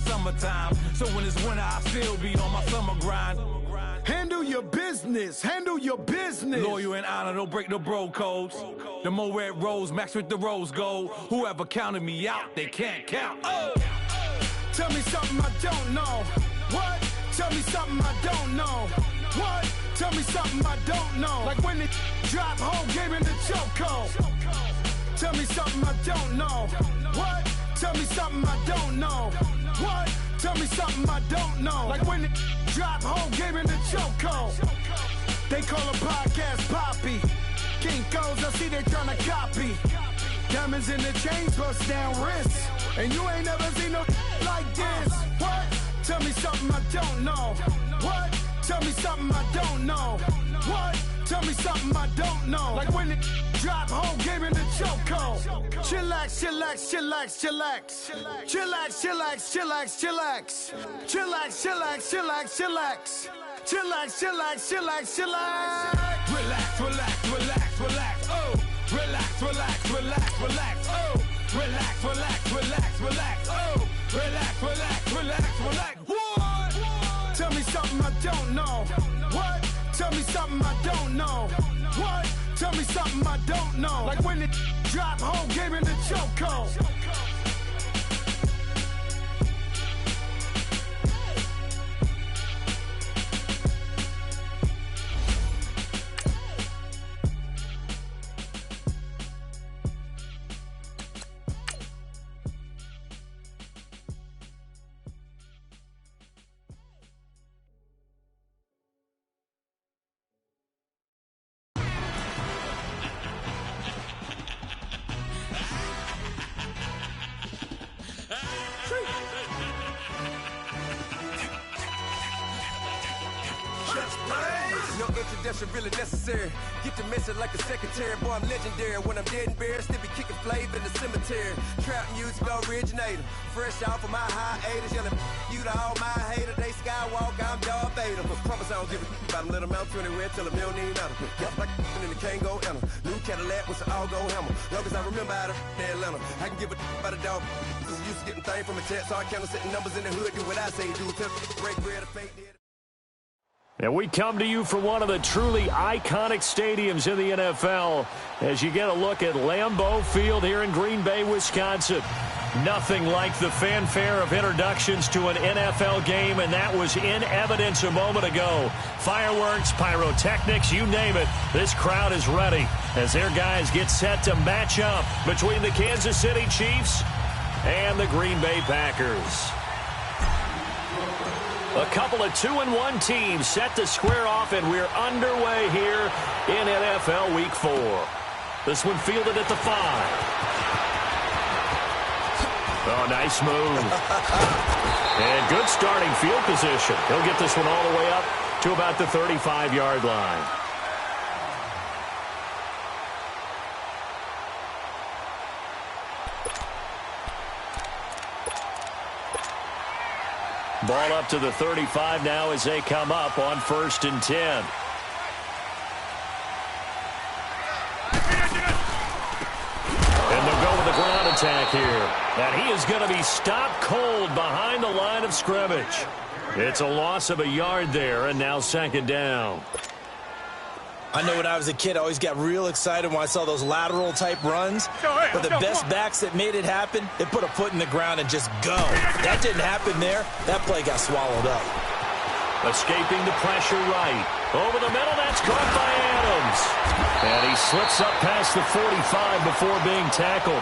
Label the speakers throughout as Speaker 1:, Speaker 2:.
Speaker 1: summertime. So when it's winter, I still be on my summer grind.
Speaker 2: Handle your business. Handle your business.
Speaker 1: Loyal and honor, don't break the bro codes. The more red rose, max with the rose gold. Whoever counted me out, they can't count. Oh!
Speaker 2: Tell me something I don't know. What? Tell me something I don't know. What? Tell me something I don't know. Like when it drop whole game in the chokehold. Tell me something I don't know. What? Tell me something I don't know. What? Tell me something I don't know. Like when it drop whole game in the chokehold. They call a podcast Poppy. Kinkos, I see they tryna copy. Diamonds in the chains, bust down wrists. And you ain't never seen no like this. What? Tell me something I don't know. What? Tell me something I don't know. What? Tell me something I don't know. Like when it drop whole game in the chokehold. Chillax, chillax, chillax, chillax. Chillax, chillax, chillax, chillax. Chillax, chillax, chillax, chillax. Chillax, chillax, chillax, chillax.
Speaker 1: Relax, relax, relax, relax. Oh! Relax, relax, relax, relax. Oh! Relax, relax, relax, relax. Oh! Relax, relax, relax, relax. What?
Speaker 2: Tell me something I don't know. What? Tell me something I don't know. What? Tell me something I don't know. Like when it drop whole game in the chokehold.
Speaker 3: No introduction really necessary. Get the message like a secretary. Boy, I'm legendary. When I'm dead and buried, still be kicking flavor in the cemetery. Trap music originator. Fresh off of my hiatus. Yelling you to all my haters. They skywalk, I'm Darth Vader. Promise I don't give a about them. Let them out anywhere till a million need matter. Yep, like in the Kango enter. New Cadillac with an all-go hammer. Long as I remember how to Atlanta. I can give a about a dog. Used to getting things from a text. So I count setting numbers in the hood. Do what I say do. Tell break bread or fake dead.
Speaker 4: And we come to you from one of the truly iconic stadiums in the NFL as you get a look at Lambeau Field here in Green Bay, Wisconsin. Nothing like the fanfare of introductions to an NFL game, and that was in evidence a moment ago. Fireworks, pyrotechnics, you name it. This crowd is ready as their guys get set to match up between the Kansas City Chiefs and the Green Bay Packers. A couple of 2-1 teams set to square off, and we're underway here in NFL Week 4. This one fielded at the 5. Oh, nice move. And good starting field position. He'll get this one all the way up to about the 35-yard line. Ball up to the 35 now as they come up on 1st and 10. And they'll go with the ground attack here. And he is going to be stopped cold behind the line of scrimmage. It's a loss of a yard there, and now 2nd down.
Speaker 5: I know when I was a kid, I always got real excited when I saw those lateral-type runs. But the best backs that made it happen, they put a foot in the ground and just go. That didn't happen there. That play got swallowed up.
Speaker 4: Escaping the pressure right. Over the middle, that's caught by Adams. And he slips up past the 45 before being tackled.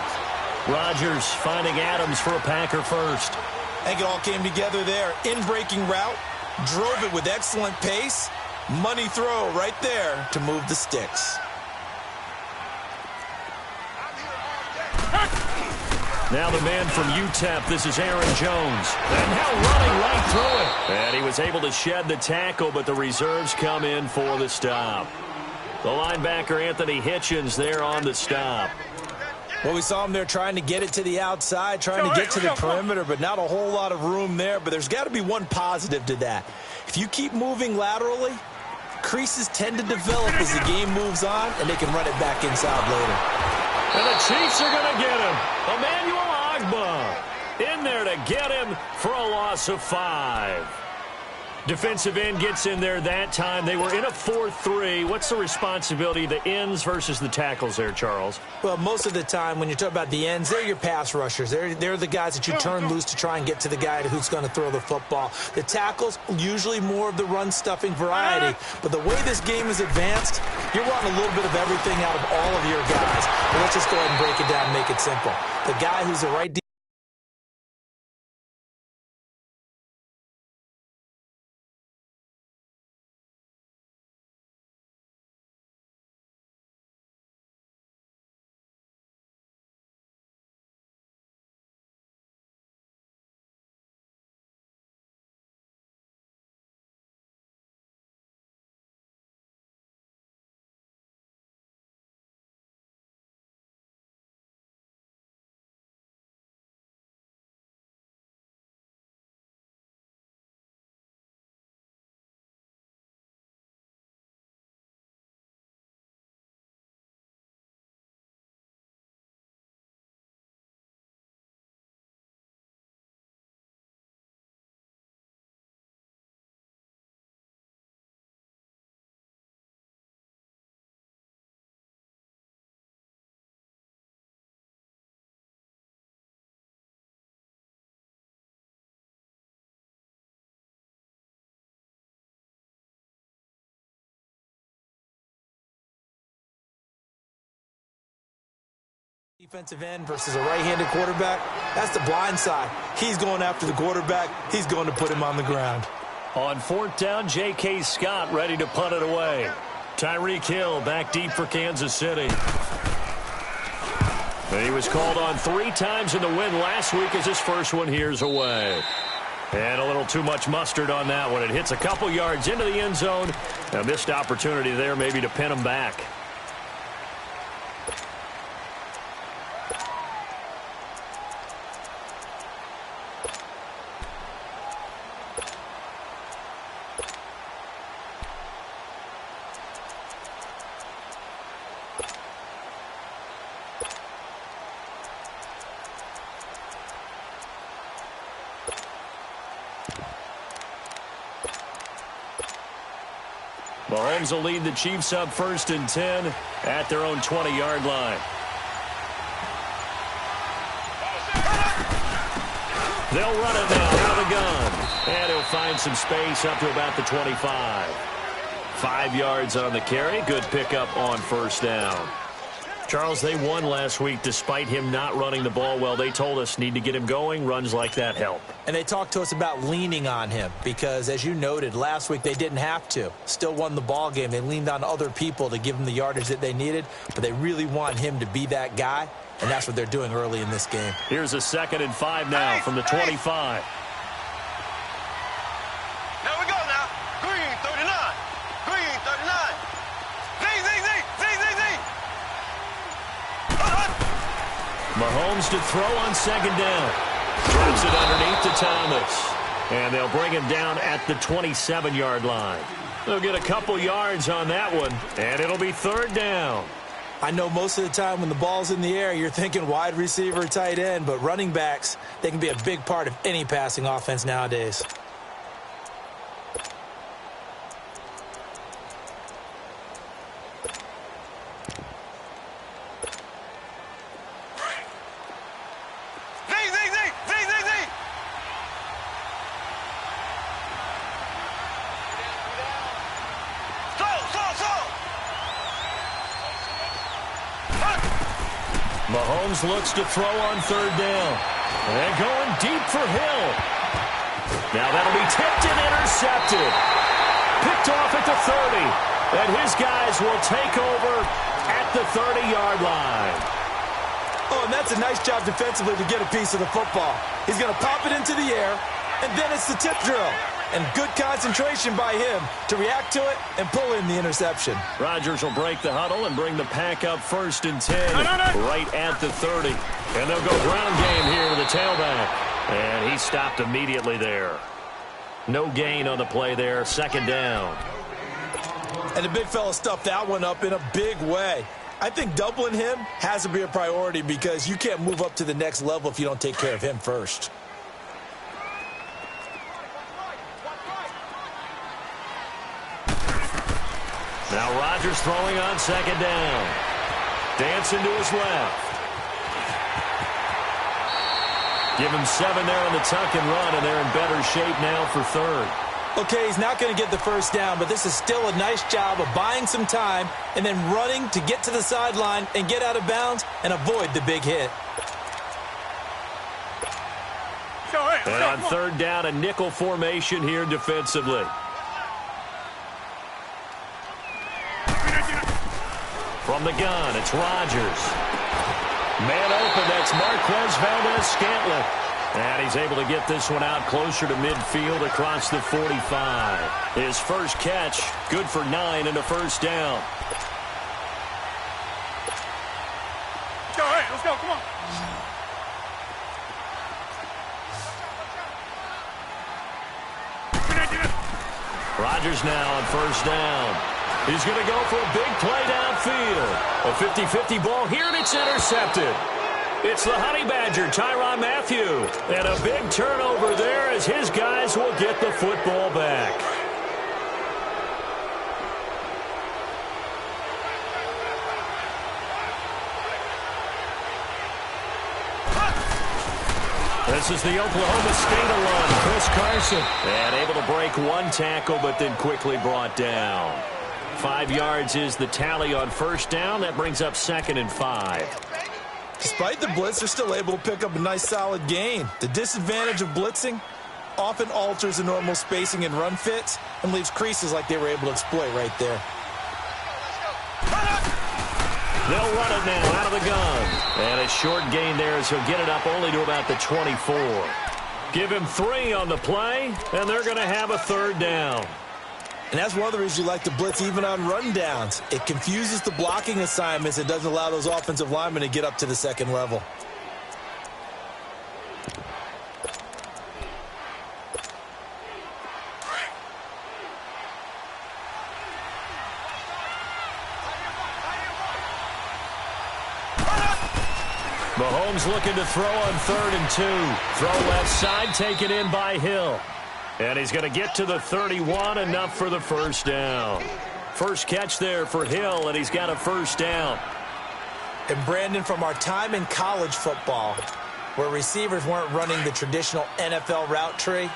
Speaker 4: Rodgers finding Adams for a Packer first.
Speaker 5: I think it all came together there. In-breaking route, drove it with excellent pace. Money throw right there to move the sticks.
Speaker 4: Now the man from UTEP, this is Aaron Jones. And now running right through it. And he was able to shed the tackle, but the reserves come in for the stop. The linebacker, Anthony Hitchens, there on the stop.
Speaker 5: Well, we saw him there trying to get it to the outside, trying to get to the perimeter, but not a whole lot of room there. But there's got to be one positive to that. If you keep moving laterally, creases tend to develop as the game moves on, and they can run it back inside later.
Speaker 4: And the Chiefs are going to get him. Emmanuel Ogbah in there to get him for a loss of 5. Defensive end gets in there that time. They were in a 4-3. What's the responsibility of the ends versus the tackles there, Charles?
Speaker 5: Well, most of the time when you talk about the ends, they're your pass rushers. They're the guys that you turn loose to try and get to the guy who's going to throw the football. The tackles, usually more of the run-stuffing variety. But the way this game is advanced, you're wanting a little bit of everything out of all of your guys. But let's just go ahead and break it down and make it simple. The guy who's the right defensive end versus a right-handed quarterback, that's the blind side. He's going after the quarterback. He's going to put him on the ground.
Speaker 4: On 4th down, J.K. Scott ready to punt it away. Tyreek Hill back deep for Kansas City. And he was called on 3 times in the win last week as his first one here's away. And a little too much mustard on that one. It hits a couple yards into the end zone. A missed opportunity there maybe to pin him back. Mahomes will lead the Chiefs up 1st and 10 at their own 20-yard line. They'll run it now out of the gun. And he'll find some space up to about the 25. 5 yards on the carry. Good pickup on 1st down. Charles, they won last week despite him not running the ball well. They told us need to get him going. Runs like that help.
Speaker 5: And they talked to us about leaning on him because, as you noted, last week they didn't have to. Still won the ball game. They leaned on other people to give them the yardage that they needed, but they really want him to be that guy, and that's what they're doing early in this game.
Speaker 4: Here's a 2nd and 5 now from the 25.
Speaker 3: There we go now. Green 39. Green 39.
Speaker 4: Mahomes to throw on 2nd down. Drops it underneath to Thomas. And they'll bring him down at the 27-yard line. They'll get a couple yards on that one, and it'll be 3rd down.
Speaker 5: I know most of the time when the ball's in the air, you're thinking wide receiver, tight end, but running backs, they can be a big part of any passing offense nowadays.
Speaker 4: Mahomes looks to throw on 3rd down. And going deep for Hill. Now that'll be tipped and intercepted. Picked off at the 30. And his guys will take over at the 30-yard line.
Speaker 5: Oh, and that's a nice job defensively to get a piece of the football. He's going to pop it into the air, and then it's the tip drill. And good concentration by him to react to it and pull in the interception.
Speaker 4: Rodgers will break the huddle and bring the pack up 1st and 10 right at the 30. And they'll go ground game here with the tailback. And he stopped immediately there. No gain on the play there. 2nd down.
Speaker 5: And the big fella stuffed that one up in a big way. I think doubling him has to be a priority because you can't move up to the next level if you don't take care of him first.
Speaker 4: Now Rodgers throwing on second down. Dancing to his left. Give him 7 there on the tuck and run, and they're in better shape now for third.
Speaker 5: Okay, he's not going to get the first down, but this is still a nice job of buying some time and then running to get to the sideline and get out of bounds and avoid the big hit.
Speaker 4: And on third down, a nickel formation here defensively. From the gun, it's Rodgers. Man open, that's Marquez Valdes-Scantling. And he's able to get this one out closer to midfield across the 45. His first catch, good for 9 and a first down.
Speaker 2: Let's go, hey, let's go, come on.
Speaker 4: Rodgers now on first down. He's going to go for a big play downfield. A 50-50 ball here, and it's intercepted. It's the Honey Badger, Tyrann Mathieu. And a big turnover there as his guys will get the football back. This is the Oklahoma State alum, Chris Carson. And able to break one tackle, but then quickly brought down. 5 yards is the tally on first down. That brings up 2nd and 5.
Speaker 5: Despite the blitz, they're still able to pick up a nice solid gain. The disadvantage of blitzing often alters the normal spacing and run fits and leaves creases like they were able to exploit right there.
Speaker 4: They'll run it now out of the gun. And a short gain there as he'll get it up only to about the 24. Give him 3 on the play, and they're going to have a third down.
Speaker 5: And that's one of the reasons you like to blitz even on run downs. It confuses the blocking assignments. It doesn't allow those offensive linemen to get up to the second level.
Speaker 4: Mahomes looking to throw on 3rd and 2. Throw left side, taken in by Hill. And he's going to get to the 31, enough for the first down. First catch there for Hill, and he's got a first down.
Speaker 5: And Brandon, from our time in college football, where receivers weren't running the traditional NFL route tree,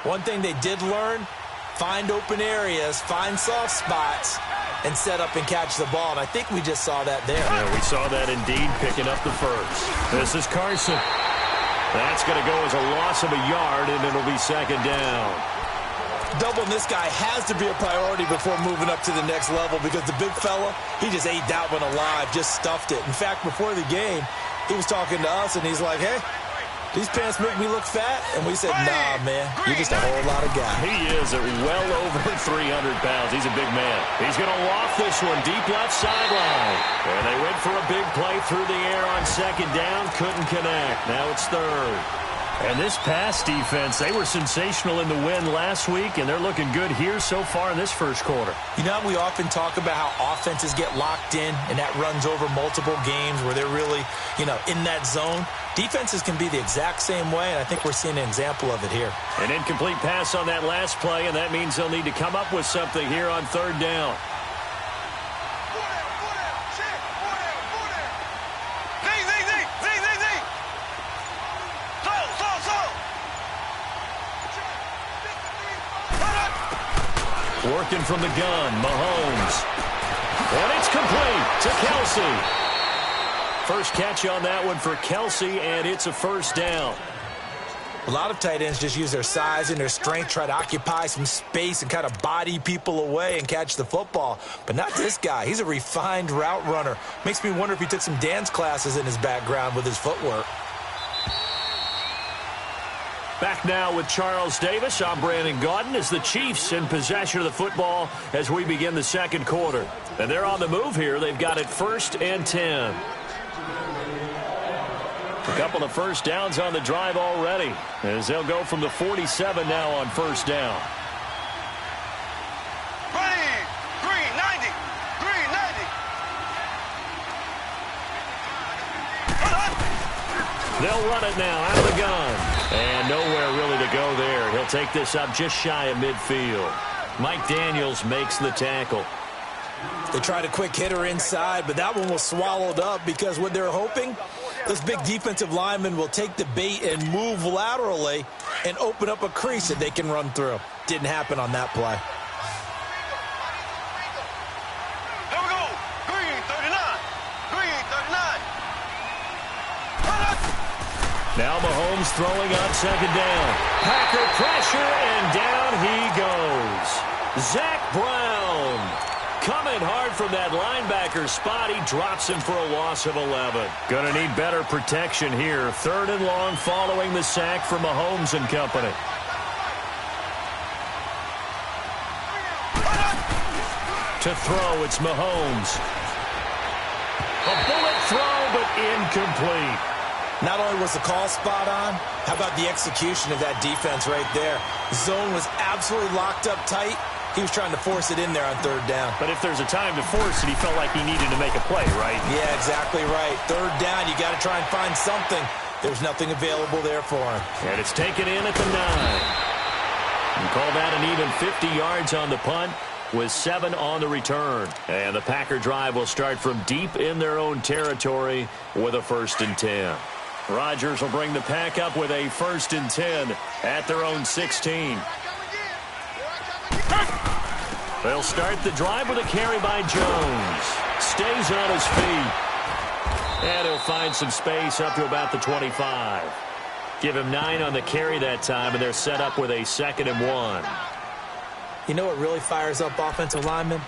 Speaker 5: one thing they did learn, find open areas, find soft spots, and set up and catch the ball. And I think we just saw that there.
Speaker 4: Yeah, we saw that indeed, picking up the first. This is Carson. That's going to go as a loss of a yard, and it'll be 2nd down.
Speaker 5: Doubling this guy has to be a priority before moving up to the next level because the big fella, he just ate that one alive, just stuffed it. In fact, before the game, he was talking to us, and he's like, hey, these pants make me look fat. And we said, nah, man, you're just a whole lot of guy.
Speaker 4: He is at well over 300 pounds. He's a big man. He's going to loft this one deep left sideline. And they went for a big play through the air on 2nd down. Couldn't connect. Now it's 3rd. And this pass defense, they were sensational in the win last week, and they're looking good here so far in this first quarter.
Speaker 5: You know, we often talk about how offenses get locked in, and that runs over multiple games where they're really, in that zone. Defenses can be the exact same way, and I think we're seeing an example of it here.
Speaker 4: An incomplete pass on that last play, and that means they'll need to come up with something here on 3rd down. Working from the gun, Mahomes. And it's complete to Kelce. First catch on that one for Kelce, and it's a first down.
Speaker 5: A lot of tight ends just use their size and their strength, try to occupy some space and kind of body people away and catch the football. But not this guy. He's a refined route runner. Makes me wonder if he took some dance classes in his background with his footwork.
Speaker 4: Back now with Charles Davis. I'm Brandon Gaudin as the Chiefs in possession of the football as we begin the second quarter. And they're on the move here. They've got it 1st and 10. A couple of first downs on the drive already as they'll go from the 47 now on first down.
Speaker 2: Green 90.
Speaker 4: They'll run it now out of the gun. And nowhere really to go there. He'll take this up just shy of midfield. Mike Daniels makes the tackle.
Speaker 5: They tried a quick hitter inside, but that one was swallowed up because what they're hoping, those big defensive linemen will take the bait and move laterally and open up a crease that they can run through. Didn't happen on that play.
Speaker 6: Here we go. Green 39. Green 39.
Speaker 4: Now Mahomes throwing on second down. Packer pressure, and down he goes. Zach Brown coming hard from that linebacker spot. He drops him for a loss of 11. Gonna need better protection here. 3rd and long following the sack from Mahomes and company. To throw, it's Mahomes. A bullet throw, but incomplete.
Speaker 5: Not only was the call spot on, how about the execution of that defense right there? Zone was absolutely locked up tight. He was trying to force it in there on 3rd down.
Speaker 4: But if there's a time to force it, he felt like he needed to make a play, right?
Speaker 5: Yeah, exactly right. 3rd down, you got to try and find something. There's nothing available there for him.
Speaker 4: And it's taken in at the 9. And call that an even 50 yards on the punt with 7 on the return. And the Packer drive will start from deep in their own territory with a 1st and 10. Rodgers will bring the Pack up with a 1st and 10 at their own 16. They'll start the drive with a carry by Jones. Stays on his feet. And he'll find some space up to about the 25. Give him 9 on the carry that time, and they're set up with a 2nd and 1.
Speaker 5: You know what really fires up offensive linemen?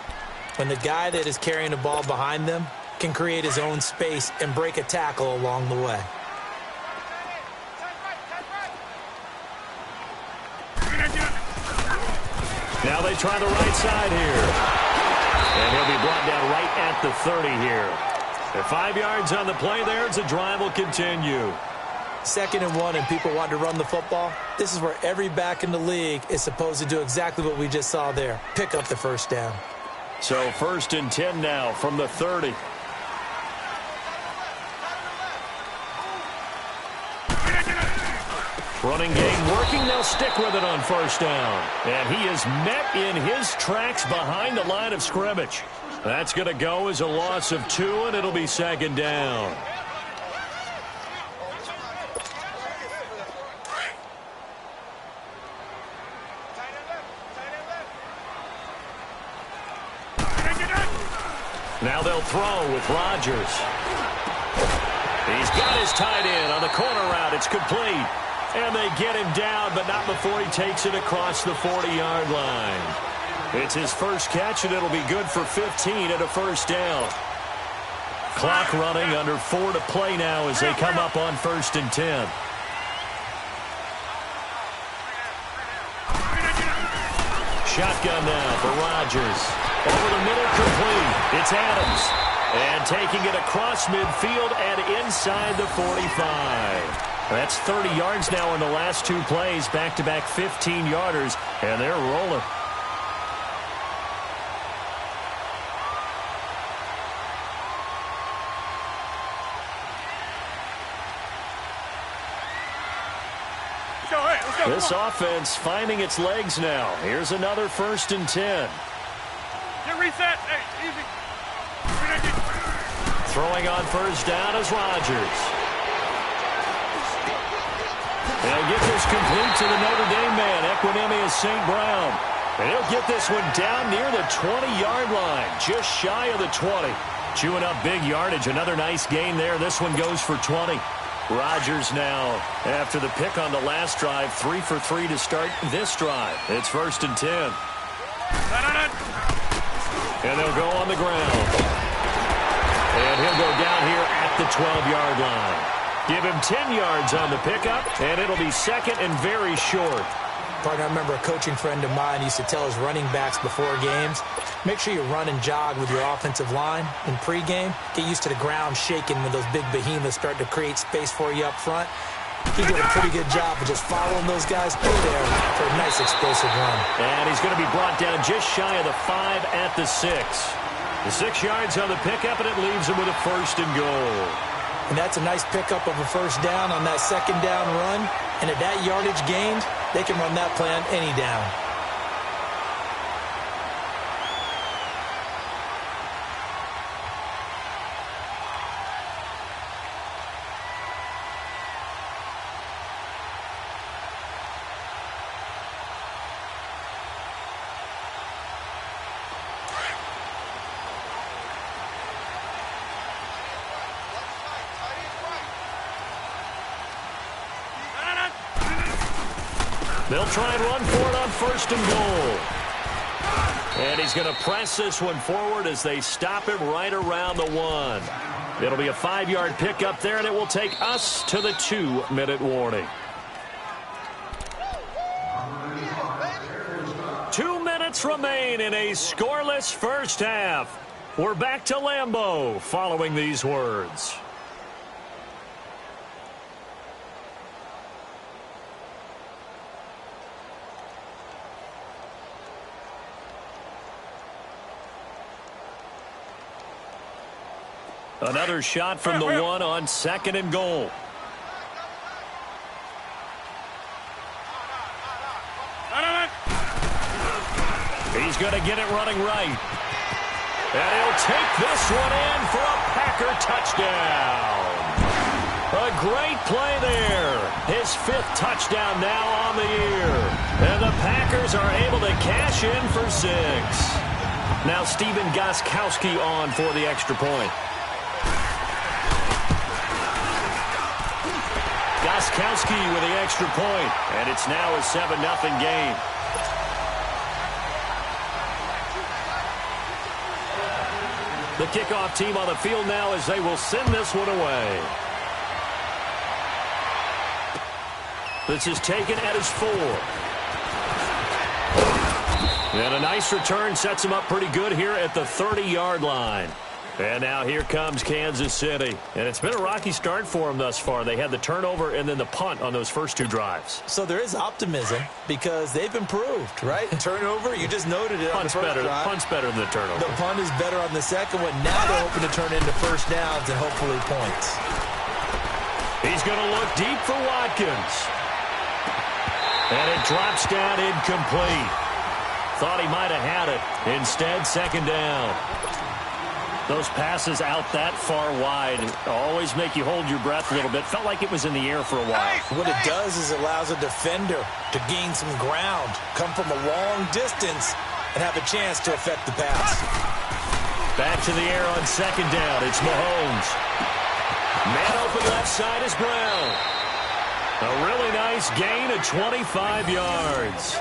Speaker 5: When the guy that is carrying the ball behind them can create his own space and break a tackle along the way.
Speaker 4: Now they try the right side here. And he'll be brought down right at the 30 here. At 5 yards on the play there, as the drive will continue.
Speaker 5: 2nd and 1, and people want to run the football. This is where every back in the league is supposed to do exactly what we just saw there. Pick up the 1st down.
Speaker 4: So 1st and 10 now from the 30. Running game working. They'll stick with it on 1st down. And he is met in his tracks behind the line of scrimmage. That's going to go as a loss of 2, and it'll be 2nd down. Now they'll throw with Rodgers. He's got his tight end on the corner route. It's complete. And they get him down, but not before he takes it across the 40-yard line. It's his first catch, and it'll be good for 15 at a 1st down. Clock running, under 4 to play now as they come up on 1st and 10. Shotgun now for Rodgers. Over the middle, complete. It's Adams. And taking it across midfield and inside the 45. That's 30 yards now in the last 2 plays. Back-to-back 15-yarders, and they're rolling. This offense finding its legs now. Here's another 1st and 10.
Speaker 6: Get reset. Hey, easy.
Speaker 4: Throwing on 1st down is Rodgers. They'll get this complete to the Notre Dame man, Equanimeous St. Brown. And he'll get this one down near the 20-yard line, just shy of the 20. Chewing up big yardage. Another nice gain there. This one goes for 20. Rodgers now, after the pick on the last drive, 3 for 3 to start this drive. It's 1st and 10. And they'll go on the ground. And he'll go down here at the 12-yard line. Give him 10 yards on the pickup, and it'll be 2nd and very short.
Speaker 5: Partner, I remember a coaching friend of mine used to tell his running backs before games, make sure you run and jog with your offensive line in pregame. Get used to the ground shaking when those big behemoths start to create space for you up front. He did a pretty good job of just following those guys through there for a nice explosive run.
Speaker 4: And he's going to be brought down just shy of the 5 at the 6. The 6 yards on the pickup, and it leaves him with a 1st and goal.
Speaker 5: And that's a nice pickup of a 1st down on that 2nd down run. And at that yardage gained, they can run that play on any down.
Speaker 4: They'll try and run for it on 1st and goal. And he's going to press this one forward as they stop him right around the 1. It'll be a 5-yard pickup there, and it will take us to the 2-minute warning. 2 minutes remain in a scoreless first half. We're back to Lambeau following these words. Another shot from the 1 on 2nd and goal. He's going to get it running right. And he'll take this one in for a Packer touchdown. A great play there. His 5th touchdown now on the year. And the Packers are able to cash in for 6. Now Stephen Gostkowski on for the extra point. Gostkowski with the extra point, and it's now a 7-0 game. The kickoff team on the field now as they will send this one away. This is taken at his 4. And a nice return sets him up pretty good here at the 30-yard line. And now here comes Kansas City. And it's been a rocky start for them thus far. They had the turnover and then the punt on those first 2 drives.
Speaker 5: So there is optimism because they've improved, right? Turnover, you just noted it on the first drive.
Speaker 4: Punt's better than the turnover.
Speaker 5: The punt is better on the second one. Now they're hoping to turn into first downs and hopefully points.
Speaker 4: He's going to look deep for Watkins. And it drops down incomplete. Thought he might have had it. Instead, 2nd down. Those passes out that far wide always make you hold your breath a little bit. Felt like it was in the air for a while.
Speaker 5: What it does is it allows a defender to gain some ground, come from a long distance, and have a chance to affect the pass.
Speaker 4: Back to the air on 2nd down. It's Mahomes. Man open left side is Brown. A really nice gain of 25 yards.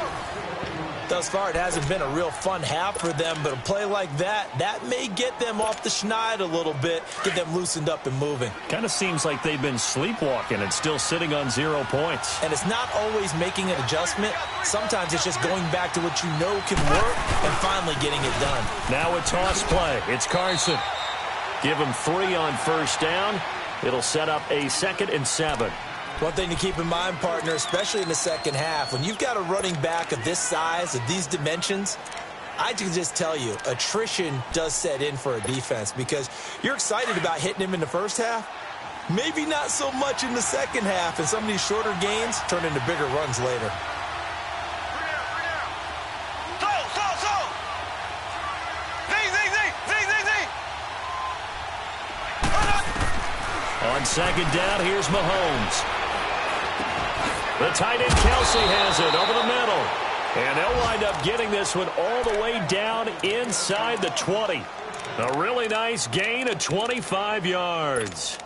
Speaker 5: Thus far, it hasn't been a real fun half for them, but a play like that may get them off the schneid a little bit, get them loosened up and moving.
Speaker 4: Kind of seems like they've been sleepwalking and still sitting on 0 points.
Speaker 5: And it's not always making an adjustment. Sometimes it's just going back to what you know can work and finally getting it done.
Speaker 4: Now a toss play. It's Carson. Give him 3 on 1st down. It'll set up a 2nd and 7.
Speaker 5: One thing to keep in mind, partner, especially in the second half, when you've got a running back of this size, of these dimensions, I can just tell you, attrition does set in for a defense because you're excited about hitting him in the first half. Maybe not so much in the second half, and some of these shorter gains turn into bigger runs later.
Speaker 4: On 2nd down, here's Mahomes. The tight end Kelsey has it over the middle. And they'll wind up getting this one all the way down inside the 20. A really nice gain of 25 yards.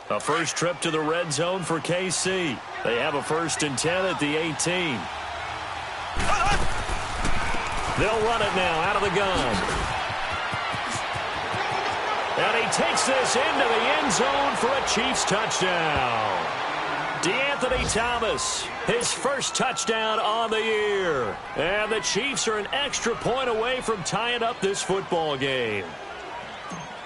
Speaker 4: A first trip to the red zone for KC. They have a 1st and 10 at the 18. They'll run it now out of the gun. And he takes this into the end zone for a Chiefs touchdown. DeAnthony Thomas, his first touchdown on the year. And the Chiefs are an extra point away from tying up this football game.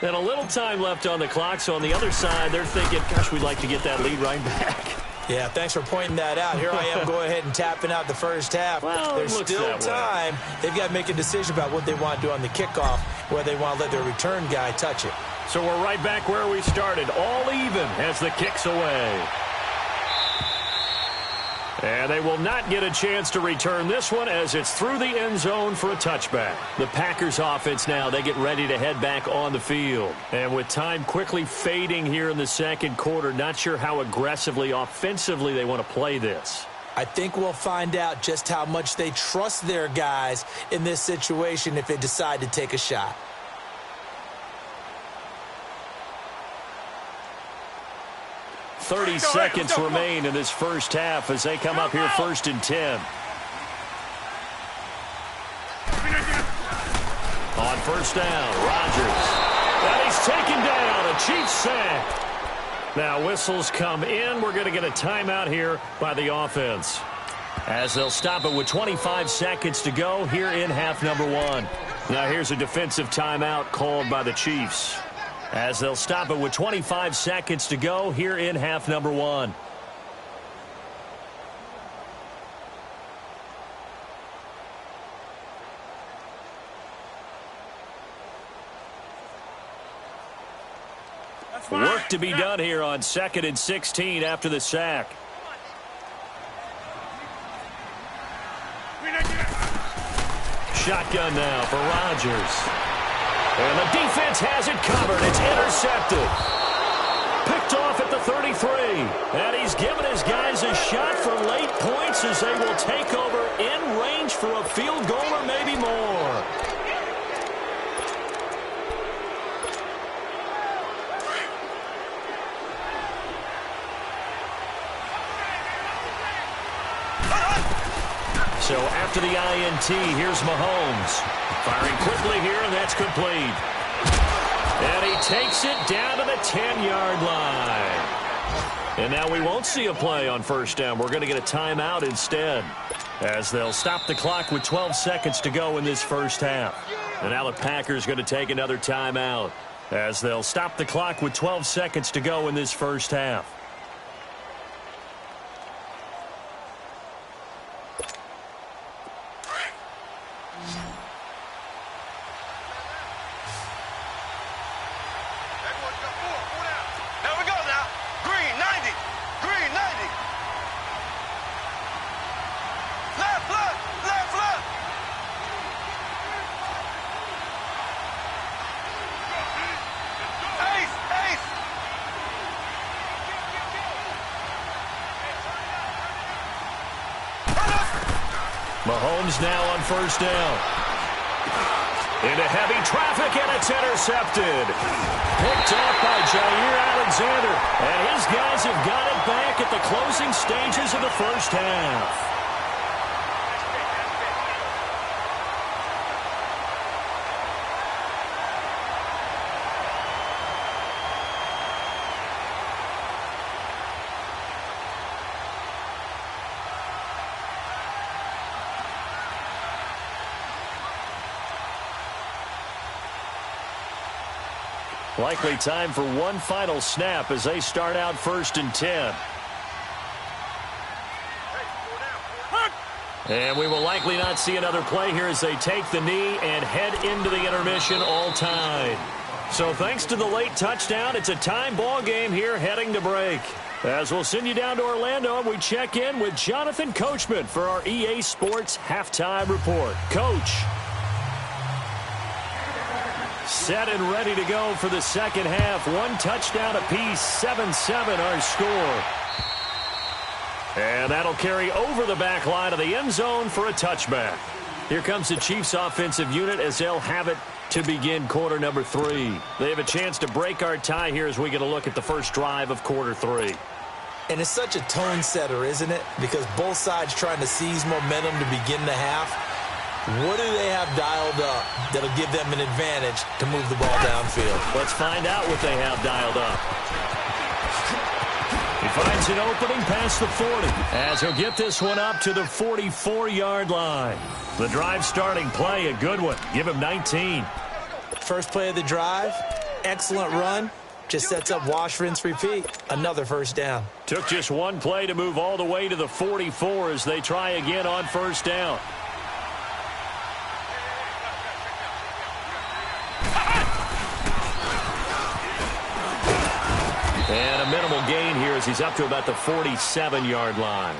Speaker 4: And a little time left on the clock, so on the other side, they're thinking, gosh, we'd like to get that lead right back.
Speaker 5: Yeah, thanks for pointing that out. Here I am going ahead and tapping out the first half.
Speaker 4: Well,
Speaker 5: there's still time. They've got to make a decision about what they want to do on the kickoff, whether they want to let their return guy touch it.
Speaker 4: So we're right back where we started, all even as the kick's away. And they will not get a chance to return this one as it's through the end zone for a touchback. The Packers offense now, they get ready to head back on the field. And with time quickly fading here in the second quarter, not sure how aggressively, offensively they want to play this.
Speaker 5: I think we'll find out just how much they trust their guys in this situation if they decide to take a shot.
Speaker 4: 30 seconds remain in this first half as they come up here 1st and 10. On first down, Rodgers. And he's taken down. A Chiefs sack. Now whistles come in. We're going to get a timeout here by the offense, as they'll stop it with 25 seconds to go here in half number 1. Now here's a defensive timeout called by the Chiefs, as they'll stop it with 25 seconds to go here in half number 1. Work to be done here on 2nd and 16 after the sack. Shotgun now for Rodgers. And the defense has it covered. It's intercepted. Picked off at the 33. And he's given his guys a shot for late points as they will take over in range for a field goal or maybe more. So after the INT, here's Mahomes. Firing quickly here, and that's complete. And he takes it down to the 10-yard line. And now we won't see a play on first down. We're going to get a timeout instead, as they'll stop the clock with 12 seconds to go in this first half. And now the Packers going to take another timeout, as they'll stop the clock with 12 seconds to go in this first half. Mahomes now on first down. Into heavy traffic, and it's intercepted. Picked off by Jair Alexander. And his guys have got it back at the closing stages of the first half. Likely time for one final snap as they start out 1st and 10. And we will likely not see another play here as they take the knee and head into the intermission all tied. So thanks to the late touchdown, it's a time ball game here heading to break. As we'll send you down to Orlando, we check in with Jonathan Coachman for our EA Sports Halftime Report. Coach. Set and ready to go for the second half. One touchdown apiece, 7-7 our score. And that'll carry over the back line of the end zone for a touchback. Here comes the Chiefs offensive unit as they'll have it to begin quarter number 3. They have a chance to break our tie here as we get a look at the first drive of quarter 3.
Speaker 5: And it's such a tone setter, isn't it? Because both sides trying to seize momentum to begin the half. What do they have dialed up that'll give them an advantage to move the ball downfield?
Speaker 4: Let's find out what they have dialed up. He finds an opening past the 40 as he'll get this one up to the 44-yard line. The drive starting play, a good one. Give him 19.
Speaker 5: First play of the drive, excellent run. Just sets up wash, rinse, repeat. Another first down.
Speaker 4: Took just one play to move all the way to the 44 as they try again on first down. And a minimal gain here as he's up to about the 47-yard line.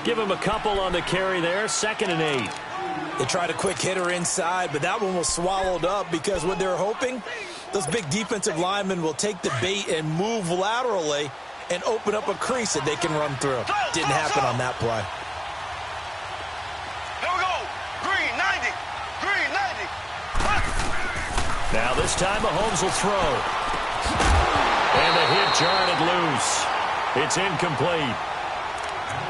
Speaker 4: Give him a couple on the carry there, 2nd and 8.
Speaker 5: They tried a quick hitter inside, but that one was swallowed up because what they're hoping, those big defensive linemen will take the bait and move laterally and open up a crease that they can run through. Didn't happen on that play.
Speaker 6: Here we go. Green 90. Green 90.
Speaker 4: Now this time Mahomes will throw. And the hit jarred it loose. It's incomplete.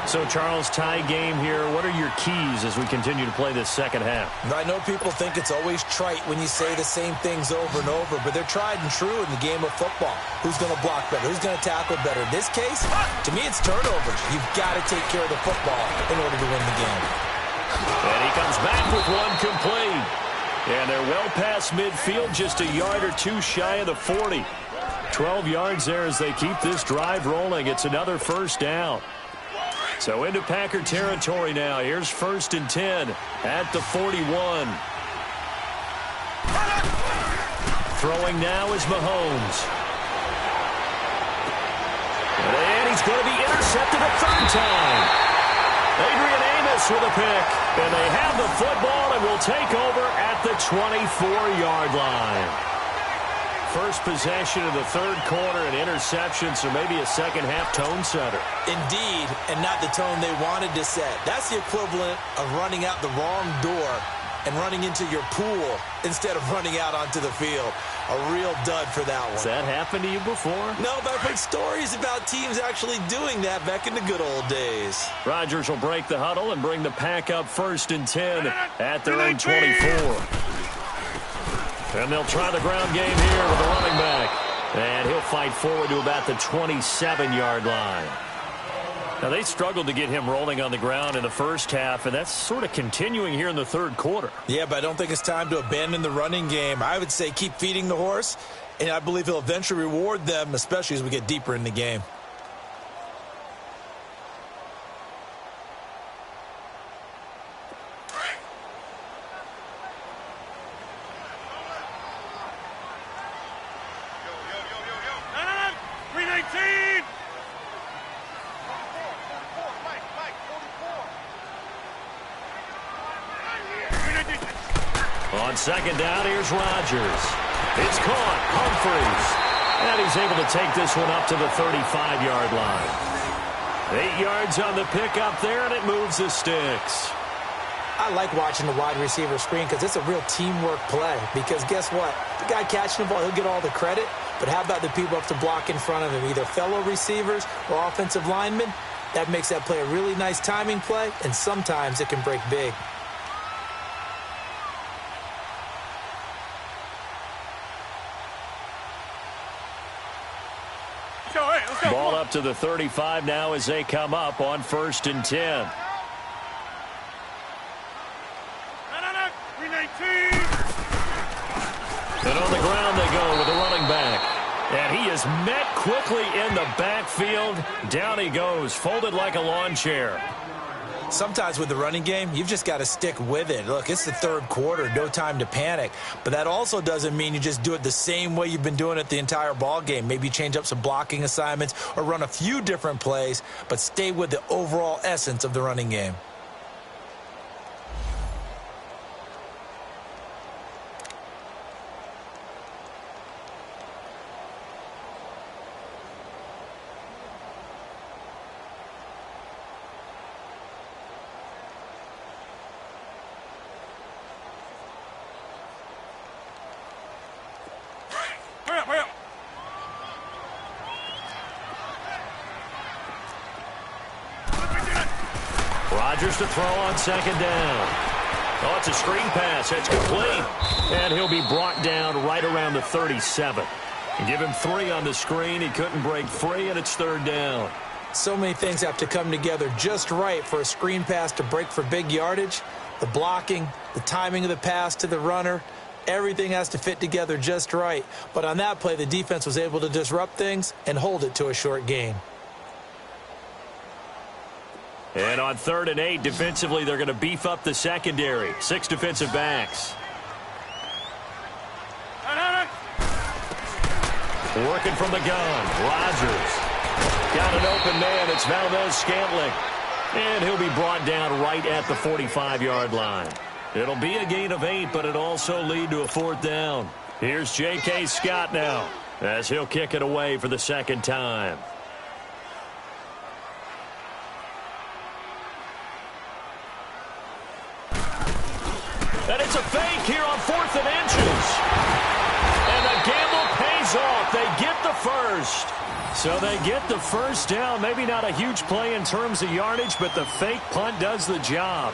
Speaker 4: So, Charles, tie game here. What are your keys as we continue to play this second half?
Speaker 5: I know people think it's always trite when you say the same things over and over, but they're tried and true in the game of football. Who's going to block better? Who's going to tackle better? In this case, to me, it's turnovers. You've got to take care of the football in order to win the game.
Speaker 4: And he comes back with one complete. And they're well past midfield, just a yard or two shy of the 40. 12 yards there as they keep this drive rolling. It's another first down. So into Packer territory now. Here's 1st and 10 at the 41. Throwing now is Mahomes. And he's going to be intercepted a third time. Adrian Amos with a pick. And they have the football and will take over at the 24-yard line. First possession of the third quarter, an interception, so maybe a second-half tone setter.
Speaker 5: Indeed, and not the tone they wanted to set. That's the equivalent of running out the wrong door and running into your pool instead of running out onto the field. A real dud for that one.
Speaker 4: Has that happened to you before?
Speaker 5: No, but I've heard stories about teams actually doing that back in the good old days.
Speaker 4: Rodgers will break the huddle and bring the Pack up 1st and 10 at their own 24. And they'll try the ground game here with the running back. And he'll fight forward to about the 27-yard line. Now, they struggled to get him rolling on the ground in the first half, and that's sort of continuing here in the third quarter.
Speaker 5: Yeah, but I don't think it's time to abandon the running game. I would say keep feeding the horse, and I believe he'll eventually reward them, especially as we get deeper in the game.
Speaker 4: On second down, here's Rodgers. It's caught. Humphries. And he's able to take this one up to the 35-yard line. 8 yards on the pickup there, and it moves the sticks.
Speaker 7: I like watching the wide receiver screen because it's a real teamwork play. Because guess what? The guy catching the ball, he'll get all the credit. But how about the people up to block in front of him, either fellow receivers or offensive linemen? That makes that play a really nice timing play, and sometimes it can break big.
Speaker 4: Ball up to the 35 now as they come up on 1st and 10. And on the ground they go with the running back. And he is met quickly in the backfield. Down he goes, folded like a lawn chair.
Speaker 5: Sometimes with the running game, you've just got to stick with it. Look, it's the third quarter, no time to panic. But that also doesn't mean you just do it the same way you've been doing it the entire ball game. Maybe change up some blocking assignments or run a few different plays, but stay with the overall essence of the running game.
Speaker 4: Rodgers to throw on second down. Oh, it's a screen pass. It's complete. And he'll be brought down right around the 37. And give him 3 on the screen. He couldn't break free, and it's third down.
Speaker 7: So many things have to come together just right for a screen pass to break for big yardage. The blocking, the timing of the pass to the runner, everything has to fit together just right. But on that play, the defense was able to disrupt things and hold it to a short gain.
Speaker 4: And on 3rd and 8, defensively, they're going to beef up the secondary. 6 defensive backs. Working from the gun. Rodgers. Got an open man. It's Valdez-Scantling. And he'll be brought down right at the 45-yard line. It'll be a gain of 8, but it also lead to a 4th down. Here's J.K. Scott now as he'll kick it away for the second time. And it's a fake here on 4th and inches. And the gamble pays off. They get the first. So they get the first down. Maybe not a huge play in terms of yardage, but the fake punt does the job.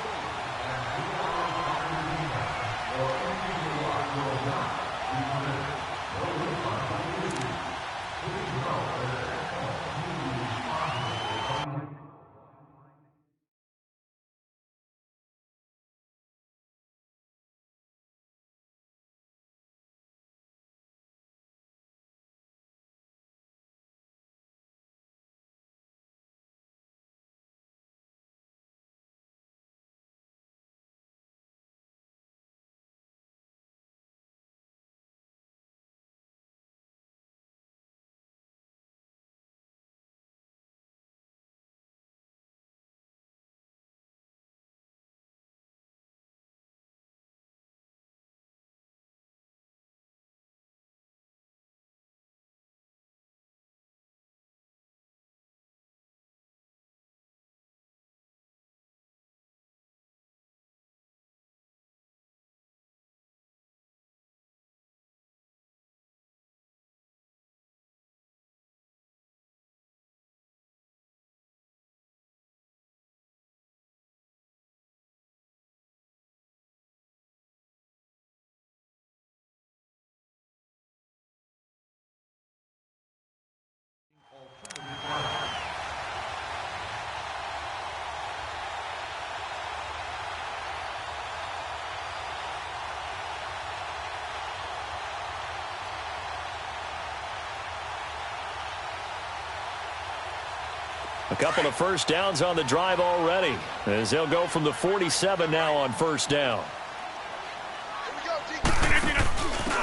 Speaker 4: A couple of first downs on the drive already, as they'll go from the 47 now on first down.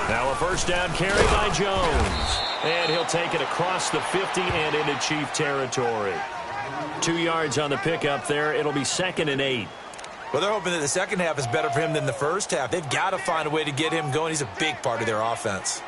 Speaker 4: Now a first down carry by Jones. And he'll take it across the 50 and into Chief territory. 2 yards on the pickup there. It'll be 2nd and 8.
Speaker 5: Well, they're hoping that the second half is better for him than the first half. They've got to find a way to get him going. He's a big part of their offense.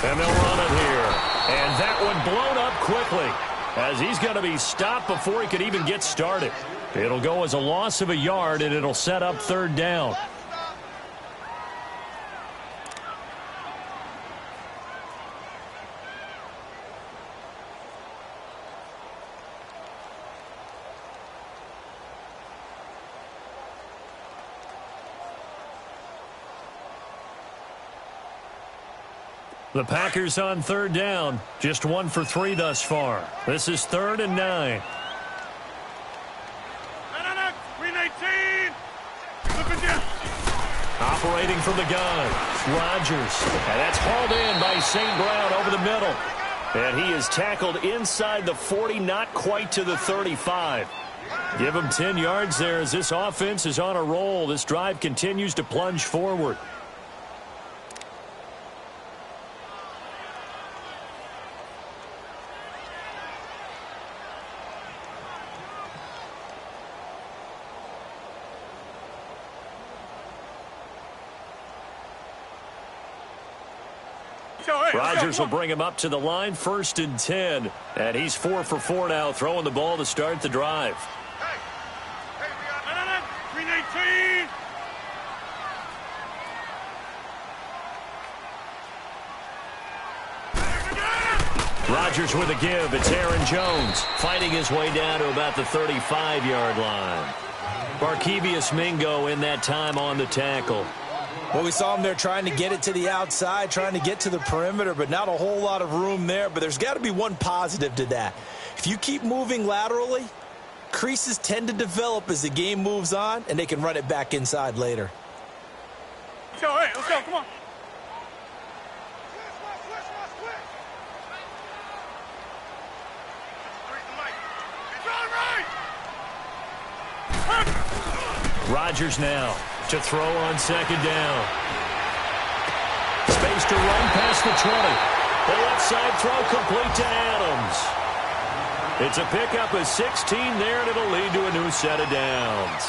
Speaker 4: And they'll run it here. And that one blown up quickly, as he's going to be stopped before he could even get started. It'll go as a loss of a yard, and it'll set up 3rd down. The Packers on 3rd down. Just 1 for 3 thus far. This is 3rd and 9. Operating from the gun, Rodgers. And that's hauled in by St. Brown over the middle. And he is tackled inside the 40, not quite to the 35. Give him 10 yards there as this offense is on a roll. This drive continues to plunge forward. Rodgers will bring him up to the line, 1st and 10. And he's 4 for 4 now, throwing the ball to start the drive. Rodgers with a give. It's Aaron Jones fighting his way down to about the 35-yard line. Barkevious Mingo in that time on the tackle.
Speaker 5: Well, we saw him there trying to get it to the outside, trying to get to the perimeter, but not a whole lot of room there. But there's got to be one positive to that. If you keep moving laterally, creases tend to develop as the game moves on, and they can run it back inside later.
Speaker 2: Let's go, hey, let's go, come on.
Speaker 4: Rodgers now to throw on 2nd down. Space to run past the 20. The left side throw complete to Adams. It's a pickup of 16 there, and it'll lead to a new set of downs.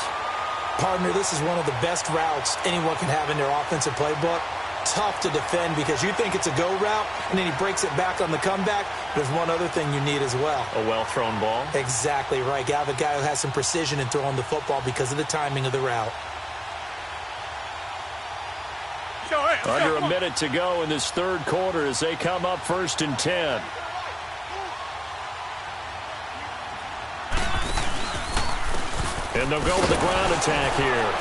Speaker 7: Partner, this is one of the best routes anyone can have in their offensive playbook. Tough to defend because you think it's a go route, and then he breaks it back on the comeback. There's one other thing you need as well.
Speaker 4: A well-thrown ball?
Speaker 7: Exactly right. You have a guy who has some precision in throwing the football because of the timing of the route.
Speaker 4: Under a minute to go in this third quarter as they come up 1st and 10. And they'll go with the ground attack here.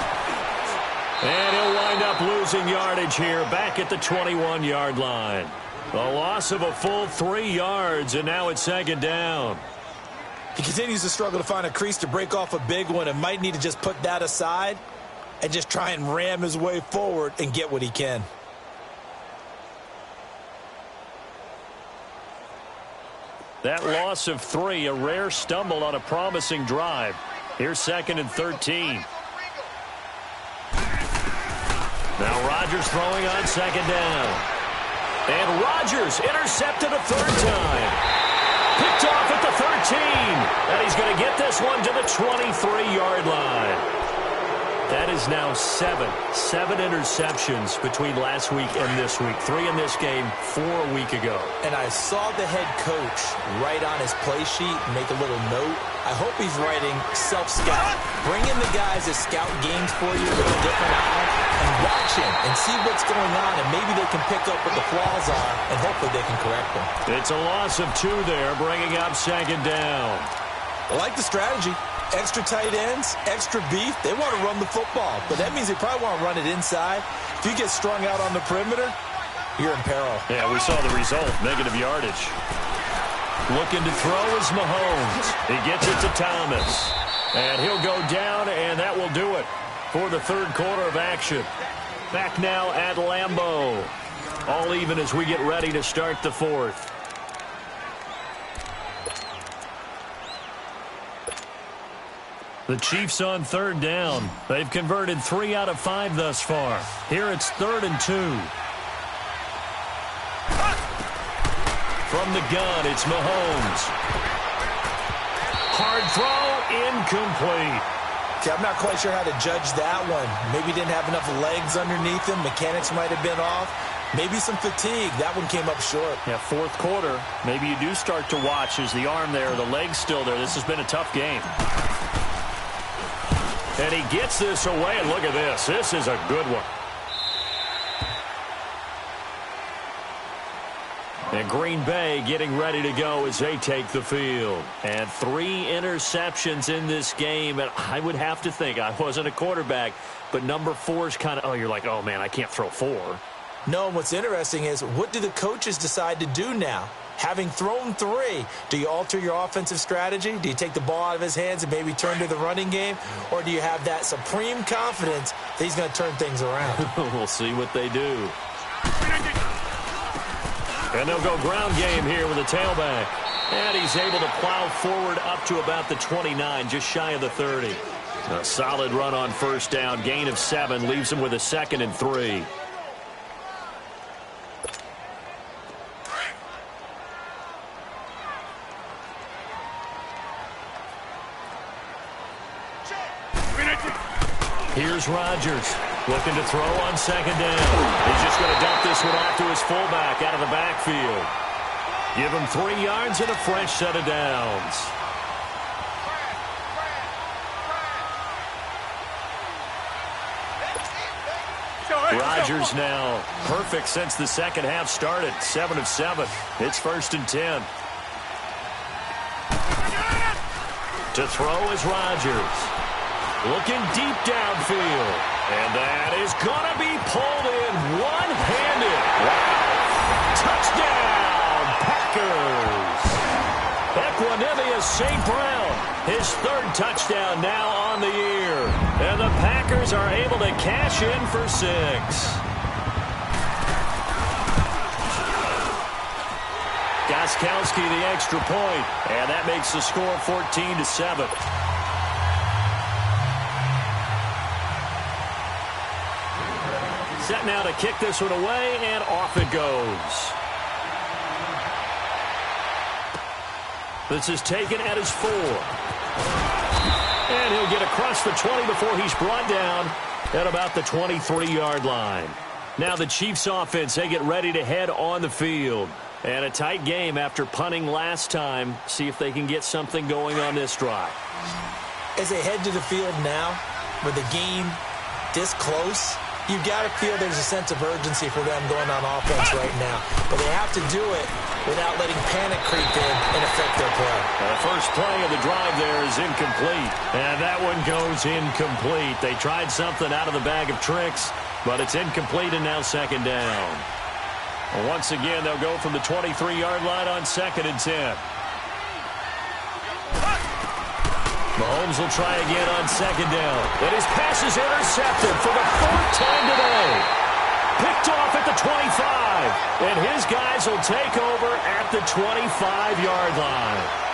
Speaker 4: And he'll wind up losing yardage here back at the 21-yard line. A loss of a full 3 yards, and now it's 2nd down.
Speaker 5: He continues to struggle to find a crease to break off a big one and might need to just put that aside and just try and ram his way forward and get what he can.
Speaker 4: That loss of 3, a rare stumble on a promising drive. Here's 2nd and 13. Now Rodgers throwing on 2nd down. And Rodgers intercepted a 3rd time. Picked off at the 13. And he's going to get this one to the 23-yard line. That is now 7 interceptions between last week and this week. 3 in this game, 4 a week ago.
Speaker 7: And I saw the head coach write on his play sheet, make a little note. I hope he's writing self-scout. Bring in the guys that scout games for you with a different eye and watch him and see what's going on, and maybe they can pick up what the flaws are, and hopefully they can correct them.
Speaker 4: It's a loss of 2 there, bringing up 2nd down.
Speaker 5: I like the strategy. Extra tight ends, extra beef. They want to run the football, but that means they probably want to run it inside. If you get strung out on the perimeter, you're in peril.
Speaker 4: Yeah, we saw the result, negative yardage. Looking to throw is Mahomes. He gets it to Thomas. And he'll go down, and that will do it for the third quarter of action. Back now at Lambeau. All even as we get ready to start the fourth. The Chiefs on 3rd down. They've converted 3 out of 5 thus far. Here it's 3rd and 2. From the gun, it's Mahomes. Hard throw, incomplete.
Speaker 5: Okay, I'm not quite sure how to judge that one. Maybe didn't have enough legs underneath him. Mechanics might have been off. Maybe some fatigue. That one came up short.
Speaker 4: Yeah, fourth quarter. Maybe you do start to watch. Is the arm there, the leg's still there? This has been a tough game. And he gets this away, and look at this. This is a good one. And Green Bay getting ready to go as they take the field. And 3 interceptions in this game. And I would have to think, I wasn't a quarterback, but number 4 is kind of, oh, you're like, oh, man, I can't throw 4.
Speaker 7: No, and what's interesting is, what do the coaches decide to do now? Having thrown 3, do you alter your offensive strategy? Do you take the ball out of his hands and maybe turn to the running game? Or do you have that supreme confidence that he's going to turn things around?
Speaker 4: We'll see what they do. And they'll go ground game here with a tailback. And he's able to plow forward up to about the 29, just shy of the 30. A solid run on 1st down. Gain of 7 leaves him with a 2nd and 3. Here's Rodgers looking to throw on 2nd down. He's just going to dump this one off to his fullback out of the backfield. Give him 3 yards and a fresh set of downs. Rodgers now perfect since the second half started. 7 of 7. It's 1st and 10. To throw is Rodgers. Looking deep downfield. And that is going to be pulled in one-handed. Wow. Touchdown, Packers. Equanimeous St. Brown, his 3rd touchdown now on the year. And the Packers are able to cash in for 6. Gostkowski the extra point. And that makes the score 14-7. Set now to kick this one away, and off it goes. This is taken at his 4. And he'll get across the 20 before he's brought down at about the 23-yard line. Now the Chiefs offense, they get ready to head on the field. And a tight game after punting last time. See if they can get something going on this drive.
Speaker 7: As they head to the field now, with the game this close, you've got to feel there's a sense of urgency for them going on offense right now. But they have to do it without letting panic creep in and affect their play.
Speaker 4: The first play of the drive there is incomplete. And that one goes incomplete. They tried something out of the bag of tricks, but it's incomplete and now second down. Once again, they'll go from the 23-yard line on 2nd and 10. Mahomes will try again on 2nd down. And his pass is intercepted for the 4th time today. Picked off at the 25. And his guys will take over at the 25-yard line.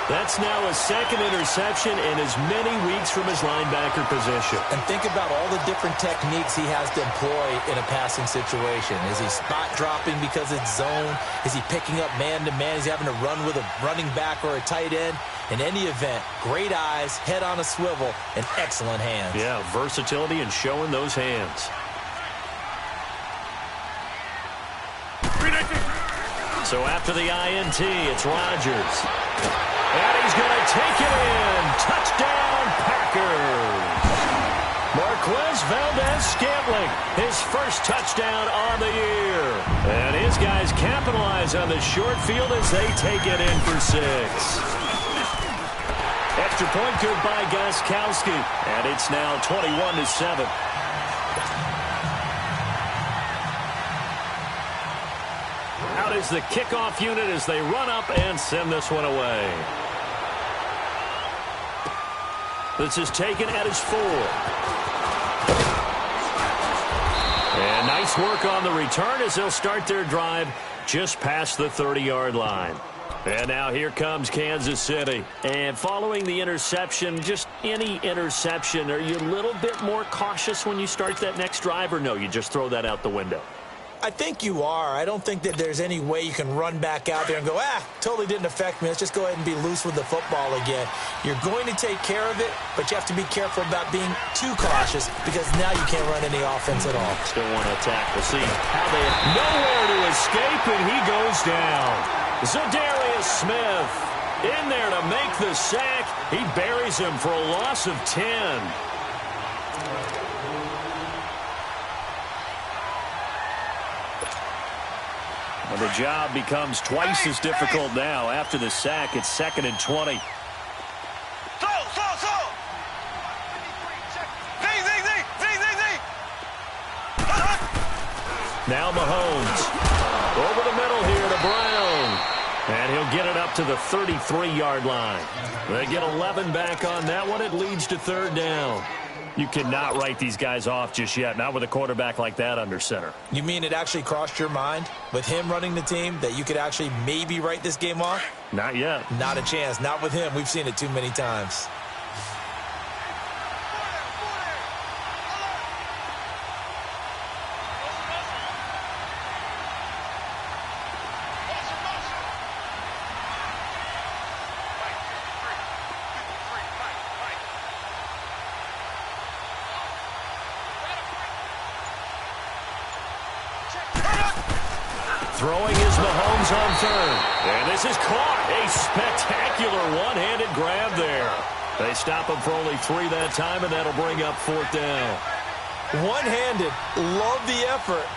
Speaker 4: That's now a second interception in as many weeks from his linebacker position.
Speaker 7: And think about all the different techniques he has to employ in a passing situation. Is he spot dropping because it's zone? Is he picking up man-to-man? Is he having to run with a running back or a tight end? In any event, great eyes, head on a swivel, and excellent hands.
Speaker 4: Yeah, versatility and showing those hands. So after the INT, it's Rodgers. And he's going to take it in. Touchdown, Packers. Marquez Valdes-Scantling, his first touchdown on the year. And his guys capitalize on the short field as they take it in for 6. Extra point good by Gostkowski. And it's now 21-7. Out is the kickoff unit as they run up and send this one away. This is taken at his 4. And nice work on the return as they'll start their drive just past the 30-yard line. And now here comes Kansas City. And following the interception, just any interception, are you a little bit more cautious when you start that next drive, or no, you just throw that out the window?
Speaker 7: I think you are. I don't think that there's any way you can run back out there and go, totally didn't affect me. Let's just go ahead and be loose with the football again. You're going to take care of it, but you have to be careful about being too cautious because now you can't run any offense at all.
Speaker 4: Still want to attack. We'll see how they nowhere to escape, and he goes down. Za'Darius Smith in there to make the sack. He buries him for a loss of 10. And the job becomes twice as difficult now. After the sack, it's 2nd and 20. Now Mahomes. Over the middle here to Brown. And he'll get it up to the 33-yard line. They get 11 back on that one. It leads to 3rd down. You cannot write these guys off just yet, not with a quarterback like that under center.
Speaker 7: You mean it actually crossed your mind with him running the team that you could actually maybe write this game off?
Speaker 4: Not yet.
Speaker 7: Not a chance. Not with him. We've seen it too many times.
Speaker 4: Throwing is Mahomes on 3rd. And this is caught. A spectacular one-handed grab there. They stop him for only 3 that time, and that'll bring up 4th down.
Speaker 7: One-handed. Love the effort.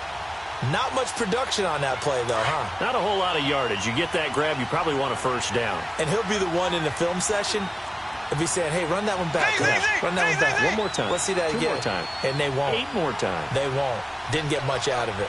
Speaker 7: Not much production on that play, though, huh?
Speaker 4: Not a whole lot of yardage. You get that grab, you probably want a 1st down.
Speaker 7: And he'll be the one in the film session. He'll be saying, hey, run that one back. Run that one back.
Speaker 4: One more time.
Speaker 7: Let's see that again.
Speaker 4: 2 more times.
Speaker 7: And they won't.
Speaker 4: 8 more times.
Speaker 7: They won't. Didn't get much out of it.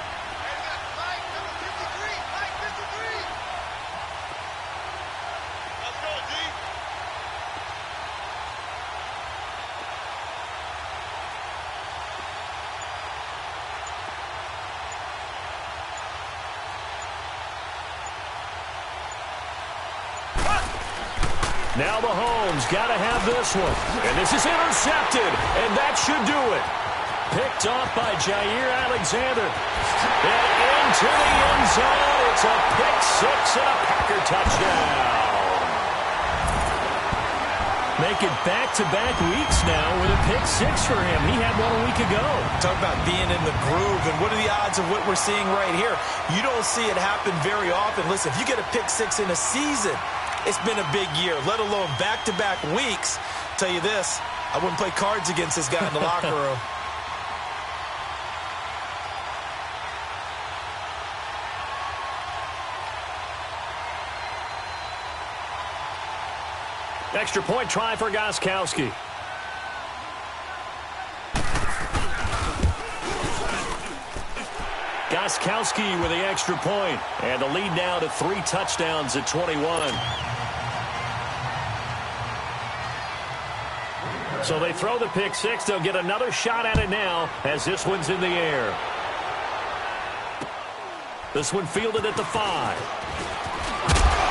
Speaker 4: Now Mahomes got to have this one. And this is intercepted. And that should do it. Picked off by Jair Alexander. And into the end zone. It's a pick 6 and a Packer touchdown. Make it back-to-back weeks now with a pick six for him. He had one a week ago.
Speaker 5: Talk about being in the groove, and what are the odds of what we're seeing right here? You don't see it happen very often. Listen, if you get a pick six in a season, it's been a big year, let alone back-to-back weeks. Tell you this, I wouldn't play cards against this guy in the locker room.
Speaker 4: Extra point try for Gostkowski. Gostkowski with the extra point. And the lead now to 3 touchdowns at 21. So they throw the pick six. They'll get another shot at it now as this one's in the air. This one fielded at the 5.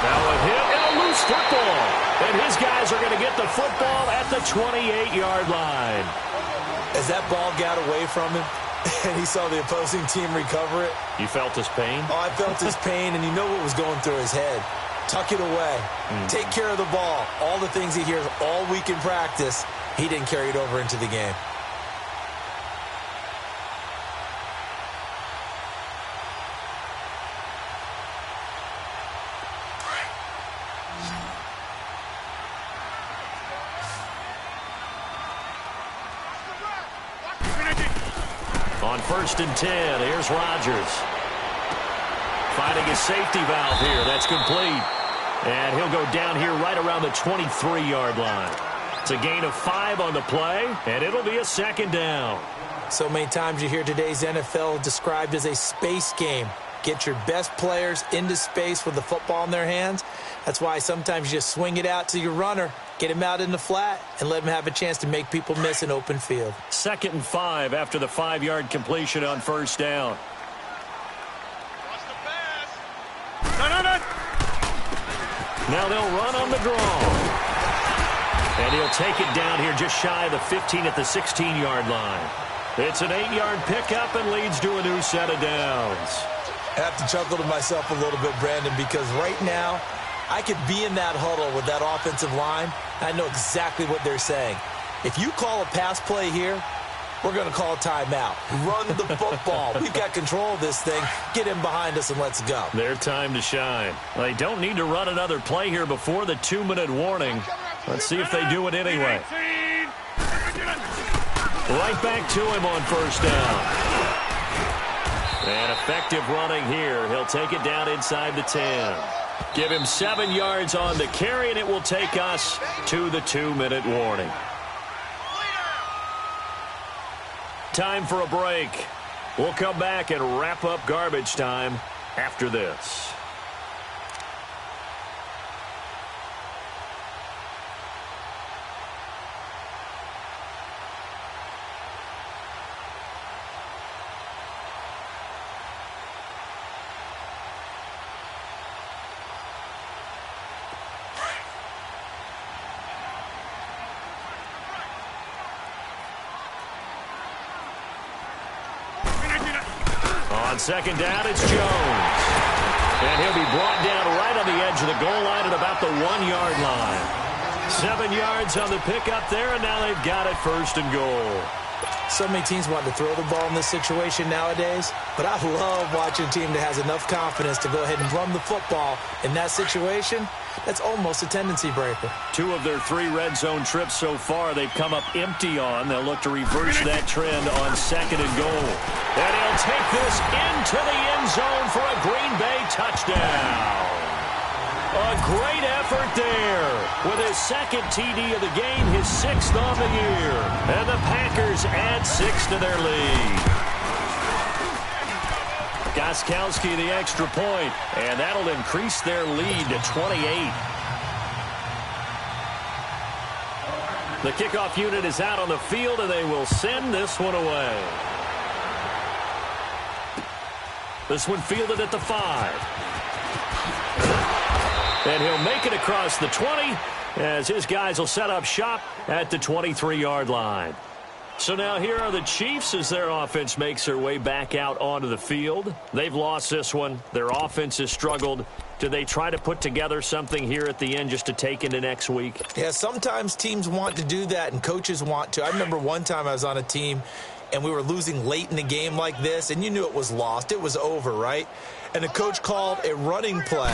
Speaker 4: Now a hit and a loose football. And his guys are going to get the football at the 28-yard line.
Speaker 5: As that ball got away from him and he saw the opposing team recover it.
Speaker 4: You felt his pain?
Speaker 5: Oh, I felt his pain, and you know what was going through his head. Tuck it away. Take care of the ball. All the things he hears all week in practice, he didn't carry it over into the game.
Speaker 4: On 1st and 10, here's Rodgers. Finding his safety valve here. That's complete. And he'll go down here right around the 23-yard line. It's a gain of 5 on the play, and it'll be a 2nd down.
Speaker 7: So many times you hear today's NFL described as a space game. Get your best players into space with the football in their hands. That's why sometimes you just swing it out to your runner, get him out in the flat, and let him have a chance to make people miss an open field.
Speaker 4: 2nd and 5 after the 5-yard completion on 1st down. Now they'll run on the draw. And he'll take it down here just shy of the 15 at the 16-yard line. It's an 8-yard pickup and leads to a new set of downs.
Speaker 5: I have to chuckle to myself a little bit, Brandon, because right now I could be in that huddle with that offensive line. I know exactly what they're saying. If you call a pass play here, we're going to call a timeout. Run the football. We've got control of this thing. Get him behind us and let's go.
Speaker 4: Their time to shine. They don't need to run another play here before the 2-minute warning. Let's see if they do it anyway. Right back to him on 1st down. And effective running here. He'll take it down inside the 10. Give him 7 yards on the carry, and it will take us to the 2-minute warning. Time for a break. We'll come back and wrap up garbage time after this. On 2nd down, it's Jones. And he'll be brought down right on the edge of the goal line at about the 1-yard line. 7 yards on the pickup there, and now they've got it 1st and goal.
Speaker 7: So many teams want to throw the ball in this situation nowadays, but I love watching a team that has enough confidence to go ahead and run the football in that situation. That's almost a tendency breaker. 2
Speaker 4: of their 3 red zone trips so far they've come up empty on. They'll look to reverse that trend on 2nd and goal. And he'll take this into the end zone for a Green Bay touchdown. A great effort there with his 2nd TD of the game, his 6th on the year. And the Packers add 6 to their lead. Gostkowski the extra point, and that'll increase their lead to 28. The kickoff unit is out on the field, and they will send this one away. This one fielded at the 5. And he'll make it across the 20 as his guys will set up shop at the 23-yard line. So now here are the Chiefs as their offense makes their way back out onto the field. They've lost this one. Their offense has struggled. do they try to put together something here at the end just to take into next week?
Speaker 7: Yeah, sometimes teams want to do that and coaches want to. I remember one time I was on a team and we were losing late in the game like this, and you knew it was lost. It was over, right? And the coach called a running play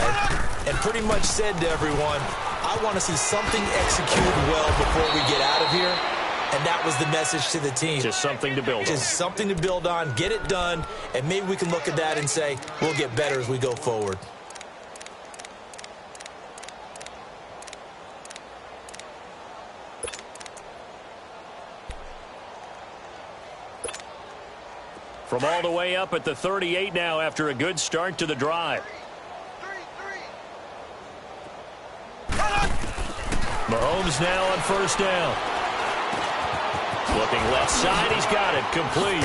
Speaker 7: and pretty much said to everyone, I want to see something executed well before we get out of here. And that was the message to the team.
Speaker 4: Just something to build on.
Speaker 7: Just something to build on, get it done, and maybe we can look at that and say, we'll get better as we go forward.
Speaker 4: From all the way up at the 38 now after a good start to the drive. Mahomes now on first down. Looking left side, he's got it, complete.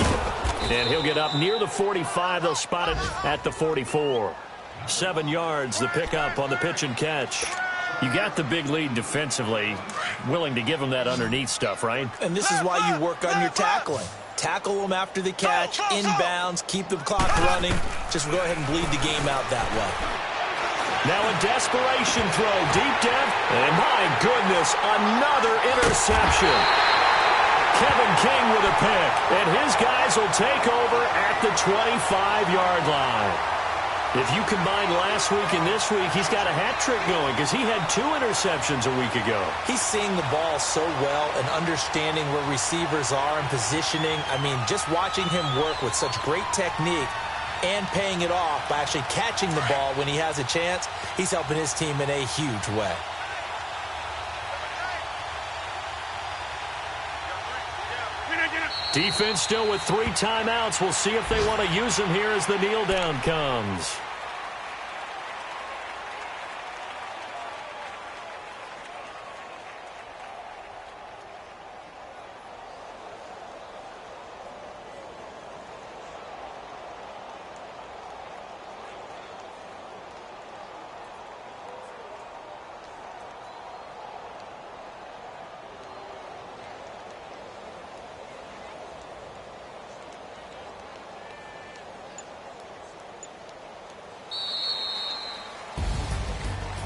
Speaker 4: And he'll get up near the 45. They'll spot it at the 44. 7 yards, the pickup on the pitch and catch. You got the big lead defensively. Willing to give him that underneath stuff, right?
Speaker 7: And this is why you work on your tackling. Tackle them after the catch, inbounds, keep the clock running. Just go ahead and bleed the game out that way.
Speaker 4: Now a desperation throw, deep depth, and my goodness, another interception. Kevin King with a pick, and his guys will take over at the 25-yard line. If you combine last week and this week, he's got a hat trick going because he had 2 interceptions a week ago.
Speaker 7: He's seeing the ball so well and understanding where receivers are and positioning. I mean, just watching him work with such great technique and paying it off by actually catching the ball when he has a chance, he's helping his team in a huge way.
Speaker 4: Defense still with 3 timeouts. We'll see if they want to use them here as the kneel down comes.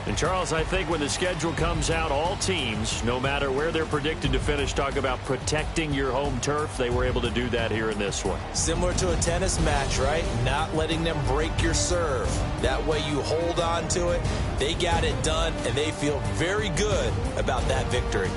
Speaker 4: And Charles, I think when the schedule comes out, all teams, no matter where they're predicted to finish, talk about protecting your home turf. They were able to do that here in this one.
Speaker 7: Similar to a tennis match, right? Not letting them break your serve. That way you hold on to it. They got it done, and they feel very good about that victory.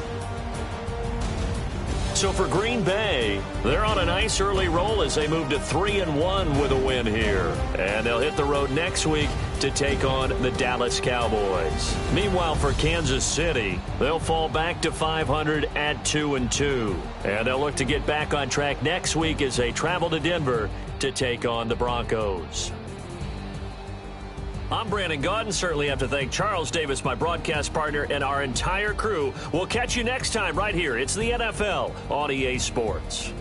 Speaker 4: So for Green Bay, they're on a nice early roll as they move to 3-1 with a win here. And they'll hit the road next week to take on the Dallas Cowboys. Meanwhile, for Kansas City, they'll fall back to 500 at 2-2. And they'll look to get back on track next week as they travel to Denver to take on the Broncos. I'm Brandon Gaudin. Certainly have to thank Charles Davis, my broadcast partner, and our entire crew. We'll catch you next time right here. It's the NFL on EA Sports.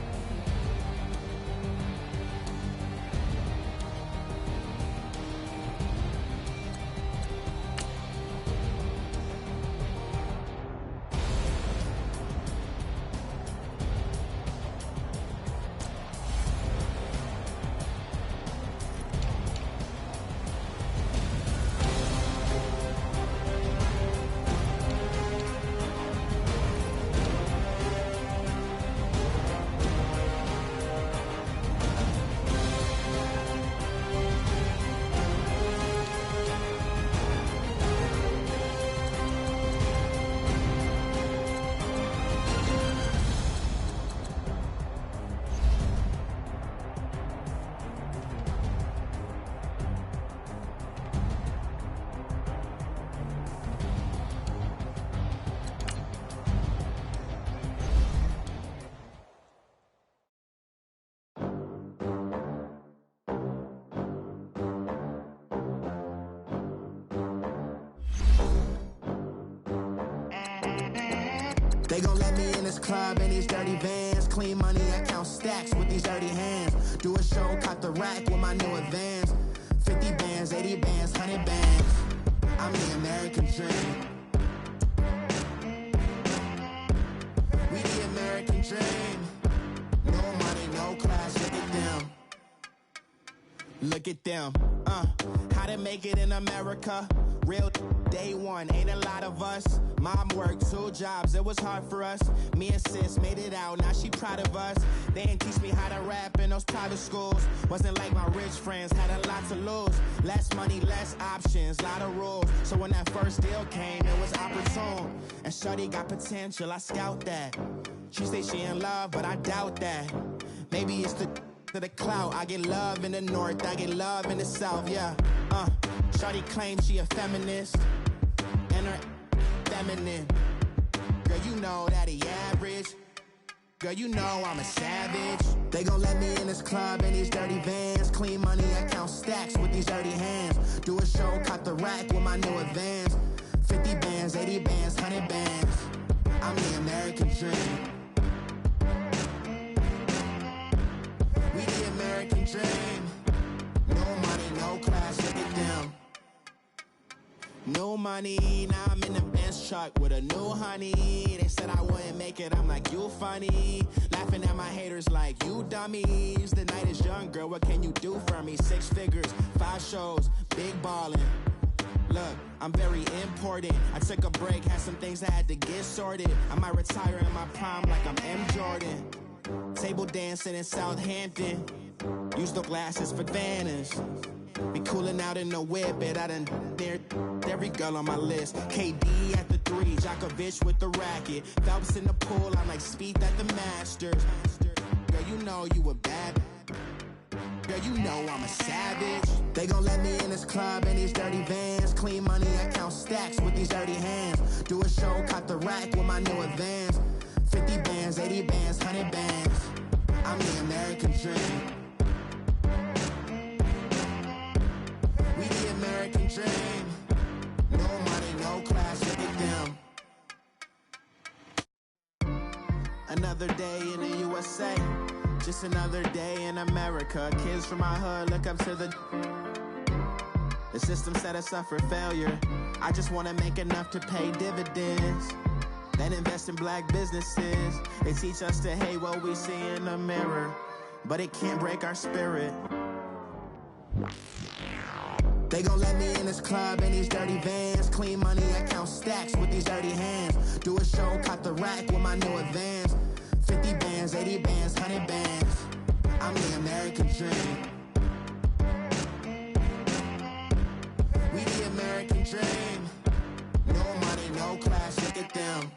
Speaker 8: They gon' let me in this club in these dirty vans. Clean money, I count stacks with these dirty hands. Do a show, cop the rack with my new advance. 50 bands, 80 bands, 100 bands. I'm the American dream. We the American dream. No money, no class, look at them. Look at them, how to make it in America. Real day one, ain't a lot of us. Mom worked 2 jobs, it was hard for us. Me and sis made it out, now she proud of us. They didn't teach me how to rap in those private schools. Wasn't like my rich friends, had a lot to lose. Less money, less options, lot of rules. So when that first deal came, it was opportune. And shorty got potential, I scout that. She say she in love, but I doubt that. Maybe it's to the clout. I get love in the north, I get love in the south, yeah. Shorty claims she a feminist, and her feminine. Girl, you know that he average. Girl, you know I'm a savage. They gon' let me in this club in these dirty vans. Clean money, I count stacks with these dirty hands. Do a show, cut the rack with my new advance. 50 bands, 80 bands, 100 bands. I'm the American dream. We the American dream. No money, no class, look at them. No money, now I'm in the Benz truck with a new honey. They said I wouldn't make it, I'm like, you funny. Laughing at my haters like, you dummies. The night is young, girl, what can you do for me? 6 figures, 5 shows, big ballin'. Look, I'm very important. I took a break, had some things I had to get sorted. I might retire in my prime like I'm M. Jordan. Table dancing in Southampton. Use the glasses for Vannas. Be cooling out in the whip, but I done dared every girl on my list. KD at the 3, Djokovic with the racket. Phelps in the pool, I'm like Spieth at the Masters. Girl, you know you a bad. Girl, you know I'm a savage. They gon' let me in this club in these dirty vans. Clean money, I count stacks with these dirty hands. Do a show, cut the rack with my new advance. 50 bands, 80 bands, 100 bands. I'm the American dream. We the American dream. No money, no class, look at them. Another day in the USA. Just another day in America. Kids from my hood look up to the system set us up for failure. I just want to make enough to pay dividends. Then invest in black businesses. They teach us to hate what we see in the mirror, but it can't break our spirit. They gon' let me in this club in these dirty vans. Clean money, I count stacks with these dirty hands. Do a show, cut the rack with my new advance. 50 bands, 80 bands, 100 bands. I'm the American dream. We the American dream. No money, no class, look at them.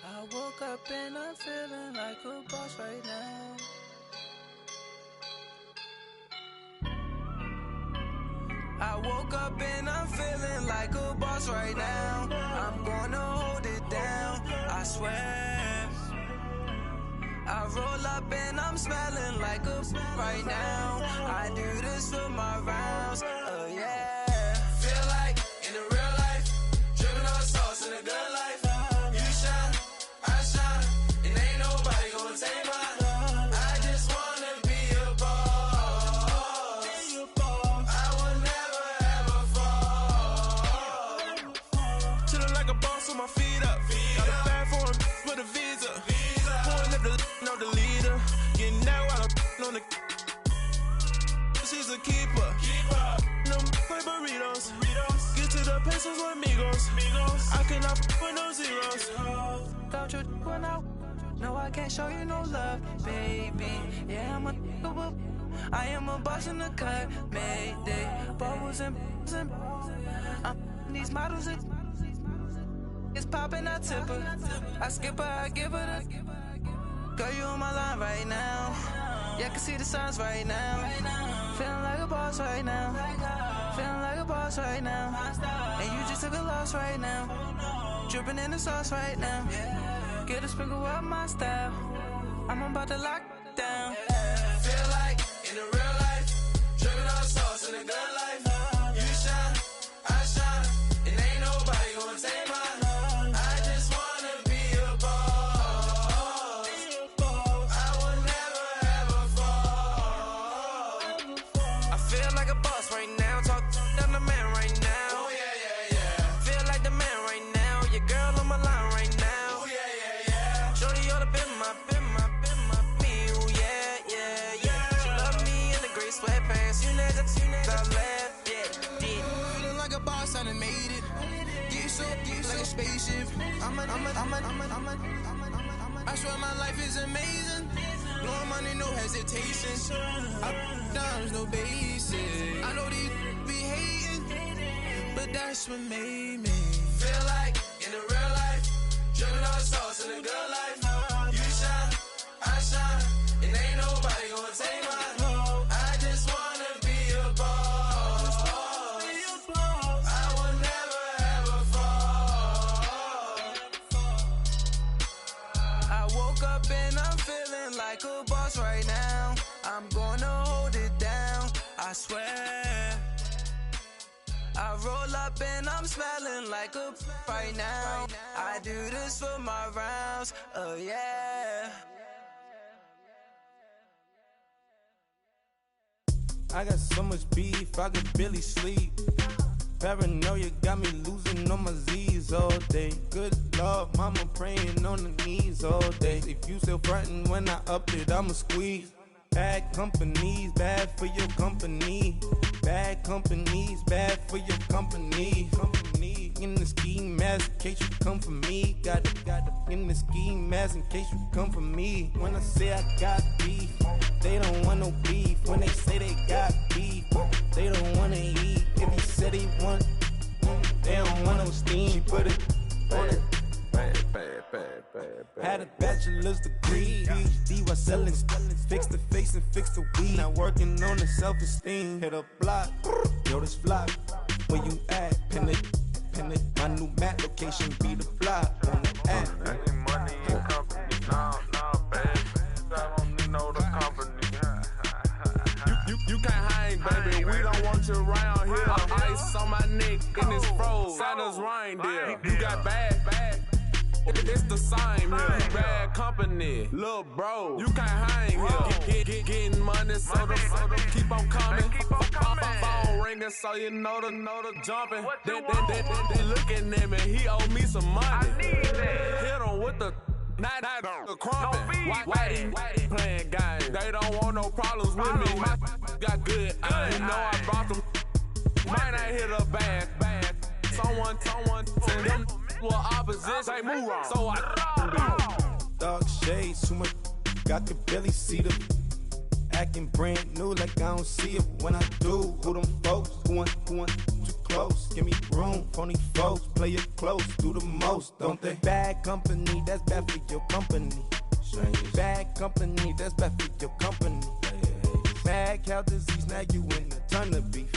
Speaker 9: I woke up and I'm feeling like a boss right now. I woke up and I'm feeling like a boss right now. I'm gonna hold it down, I swear. I roll up and I'm smelling like a right now. I do this for my rounds, yeah. Feel like in the real life, dripping on sauce in a good life. You shine, I shine, and ain't nobody gonna take mine. I just wanna be a boss. I will never ever fall. Chillin' like a boss with my feet up. Got a bag for him with a visa. Pulling up the know the leader. Getting that while I'm on the. She's a keeper. No play burritos. Get to the pesos with amigos. I cannot with no zeros. Don't you when no, I can't show you no love, baby. Yeah, I am a boss in the cut, Mayday. Bubbles and these models. It's popping, I tip her. I skip her, I give her the. Girl, you on my line right now. Yeah, I can see the signs right now. Feeling like a boss right now. Feeling like a boss right now. And you just took a loss right now. Dripping in the sauce right now. Get a sprinkle up my style. I'm about to lock down. Feel like in the real life, dripping on sauce in the good life. You shine, I shine, and ain't nobody gonna take mine. I just wanna be a boss. I will never ever fall. I feel like a boss right now. Talk to the man right now. Oh yeah, yeah, yeah. Feel a boss, I done made it. Get so like a spaceship. I swear my life is amazing. Blowing money, no hesitation. Dimes, no basic. I know these be hating, but that's what made me feel like in the real life. Dripping all the sauce in the good life. You shine, I shine, and ain't nobody gonna take mine. I just wanna be a boss. I will never ever fall. I woke up and I'm feeling like a boss right now. I'm gonna hold it down, I swear. I roll up and I'm smelling like a right now. I do this for my rounds, oh yeah.
Speaker 10: I got so much beef, I could barely sleep. Paranoia got me losing on my Z's all day. Good Lord, mama praying on the knees all day. If you still frontin' when I up it, I'ma squeeze. Bad companies, bad for your company. Bad companies, bad for your company. Company in the ski mask in case you come for me. Got it in the ski mask in case you come for me. When I say I got beef, they don't want no beef. When they say they got beef, they don't wanna eat. If he said he want, they don't want no steam. She put it on it. Had a bachelor's degree, PhD while selling. Fix the face and fix the weed. Now working on the self-esteem. Hit a block, yo this flop. Where you at? Pin it. My new map location be the flop on the app.
Speaker 11: Money and company, nah, baby. I don't need no the company. You can't hang, baby. We don't want you around here. Ice on my neck in this froze. Santa's reindeer. You got bad. It's the same here. Bad company, little bro. You can't hang here. Getting money, so the keep on coming. Phone ringing, so you know the jumping. They looking at me. He owe me some money. Hit him with the crumping. Whitey playing games. They don't want no problems with me. My got good. You know I brought them. Might not hit a bad. Someone send them. Well, opposition, they move wrong. So I
Speaker 10: Dark shades, too much. I could barely see them. Acting brand new like I don't see it when I do. Who them folks? Who want too close? Give me room, phony folks. Play it close, do the most, don't they? Bad company, that's bad for your company. Bad company, that's bad for your company. Mad cow disease, now you in a ton of beef.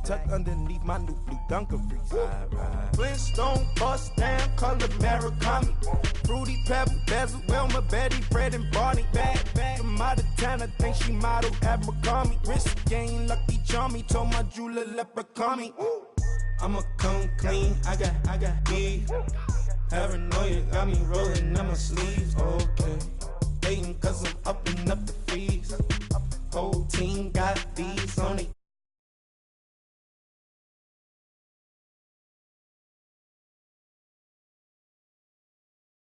Speaker 10: Tucked underneath my new blue Dunkaroos. Flintstone, bust down, color Murakami. Fruity Pebble, Basil, Wilma, Betty, Fred, and Barney. Bad from out of town, I think she modeled at McCarmy. Wrist game, Lucky Charmy, told my jeweler leprechaun me. I'ma come clean, I got beef. Paranoia got me rolling on my sleeves, okay. Hating cause I'm upping up the fees. Whole team got these on it.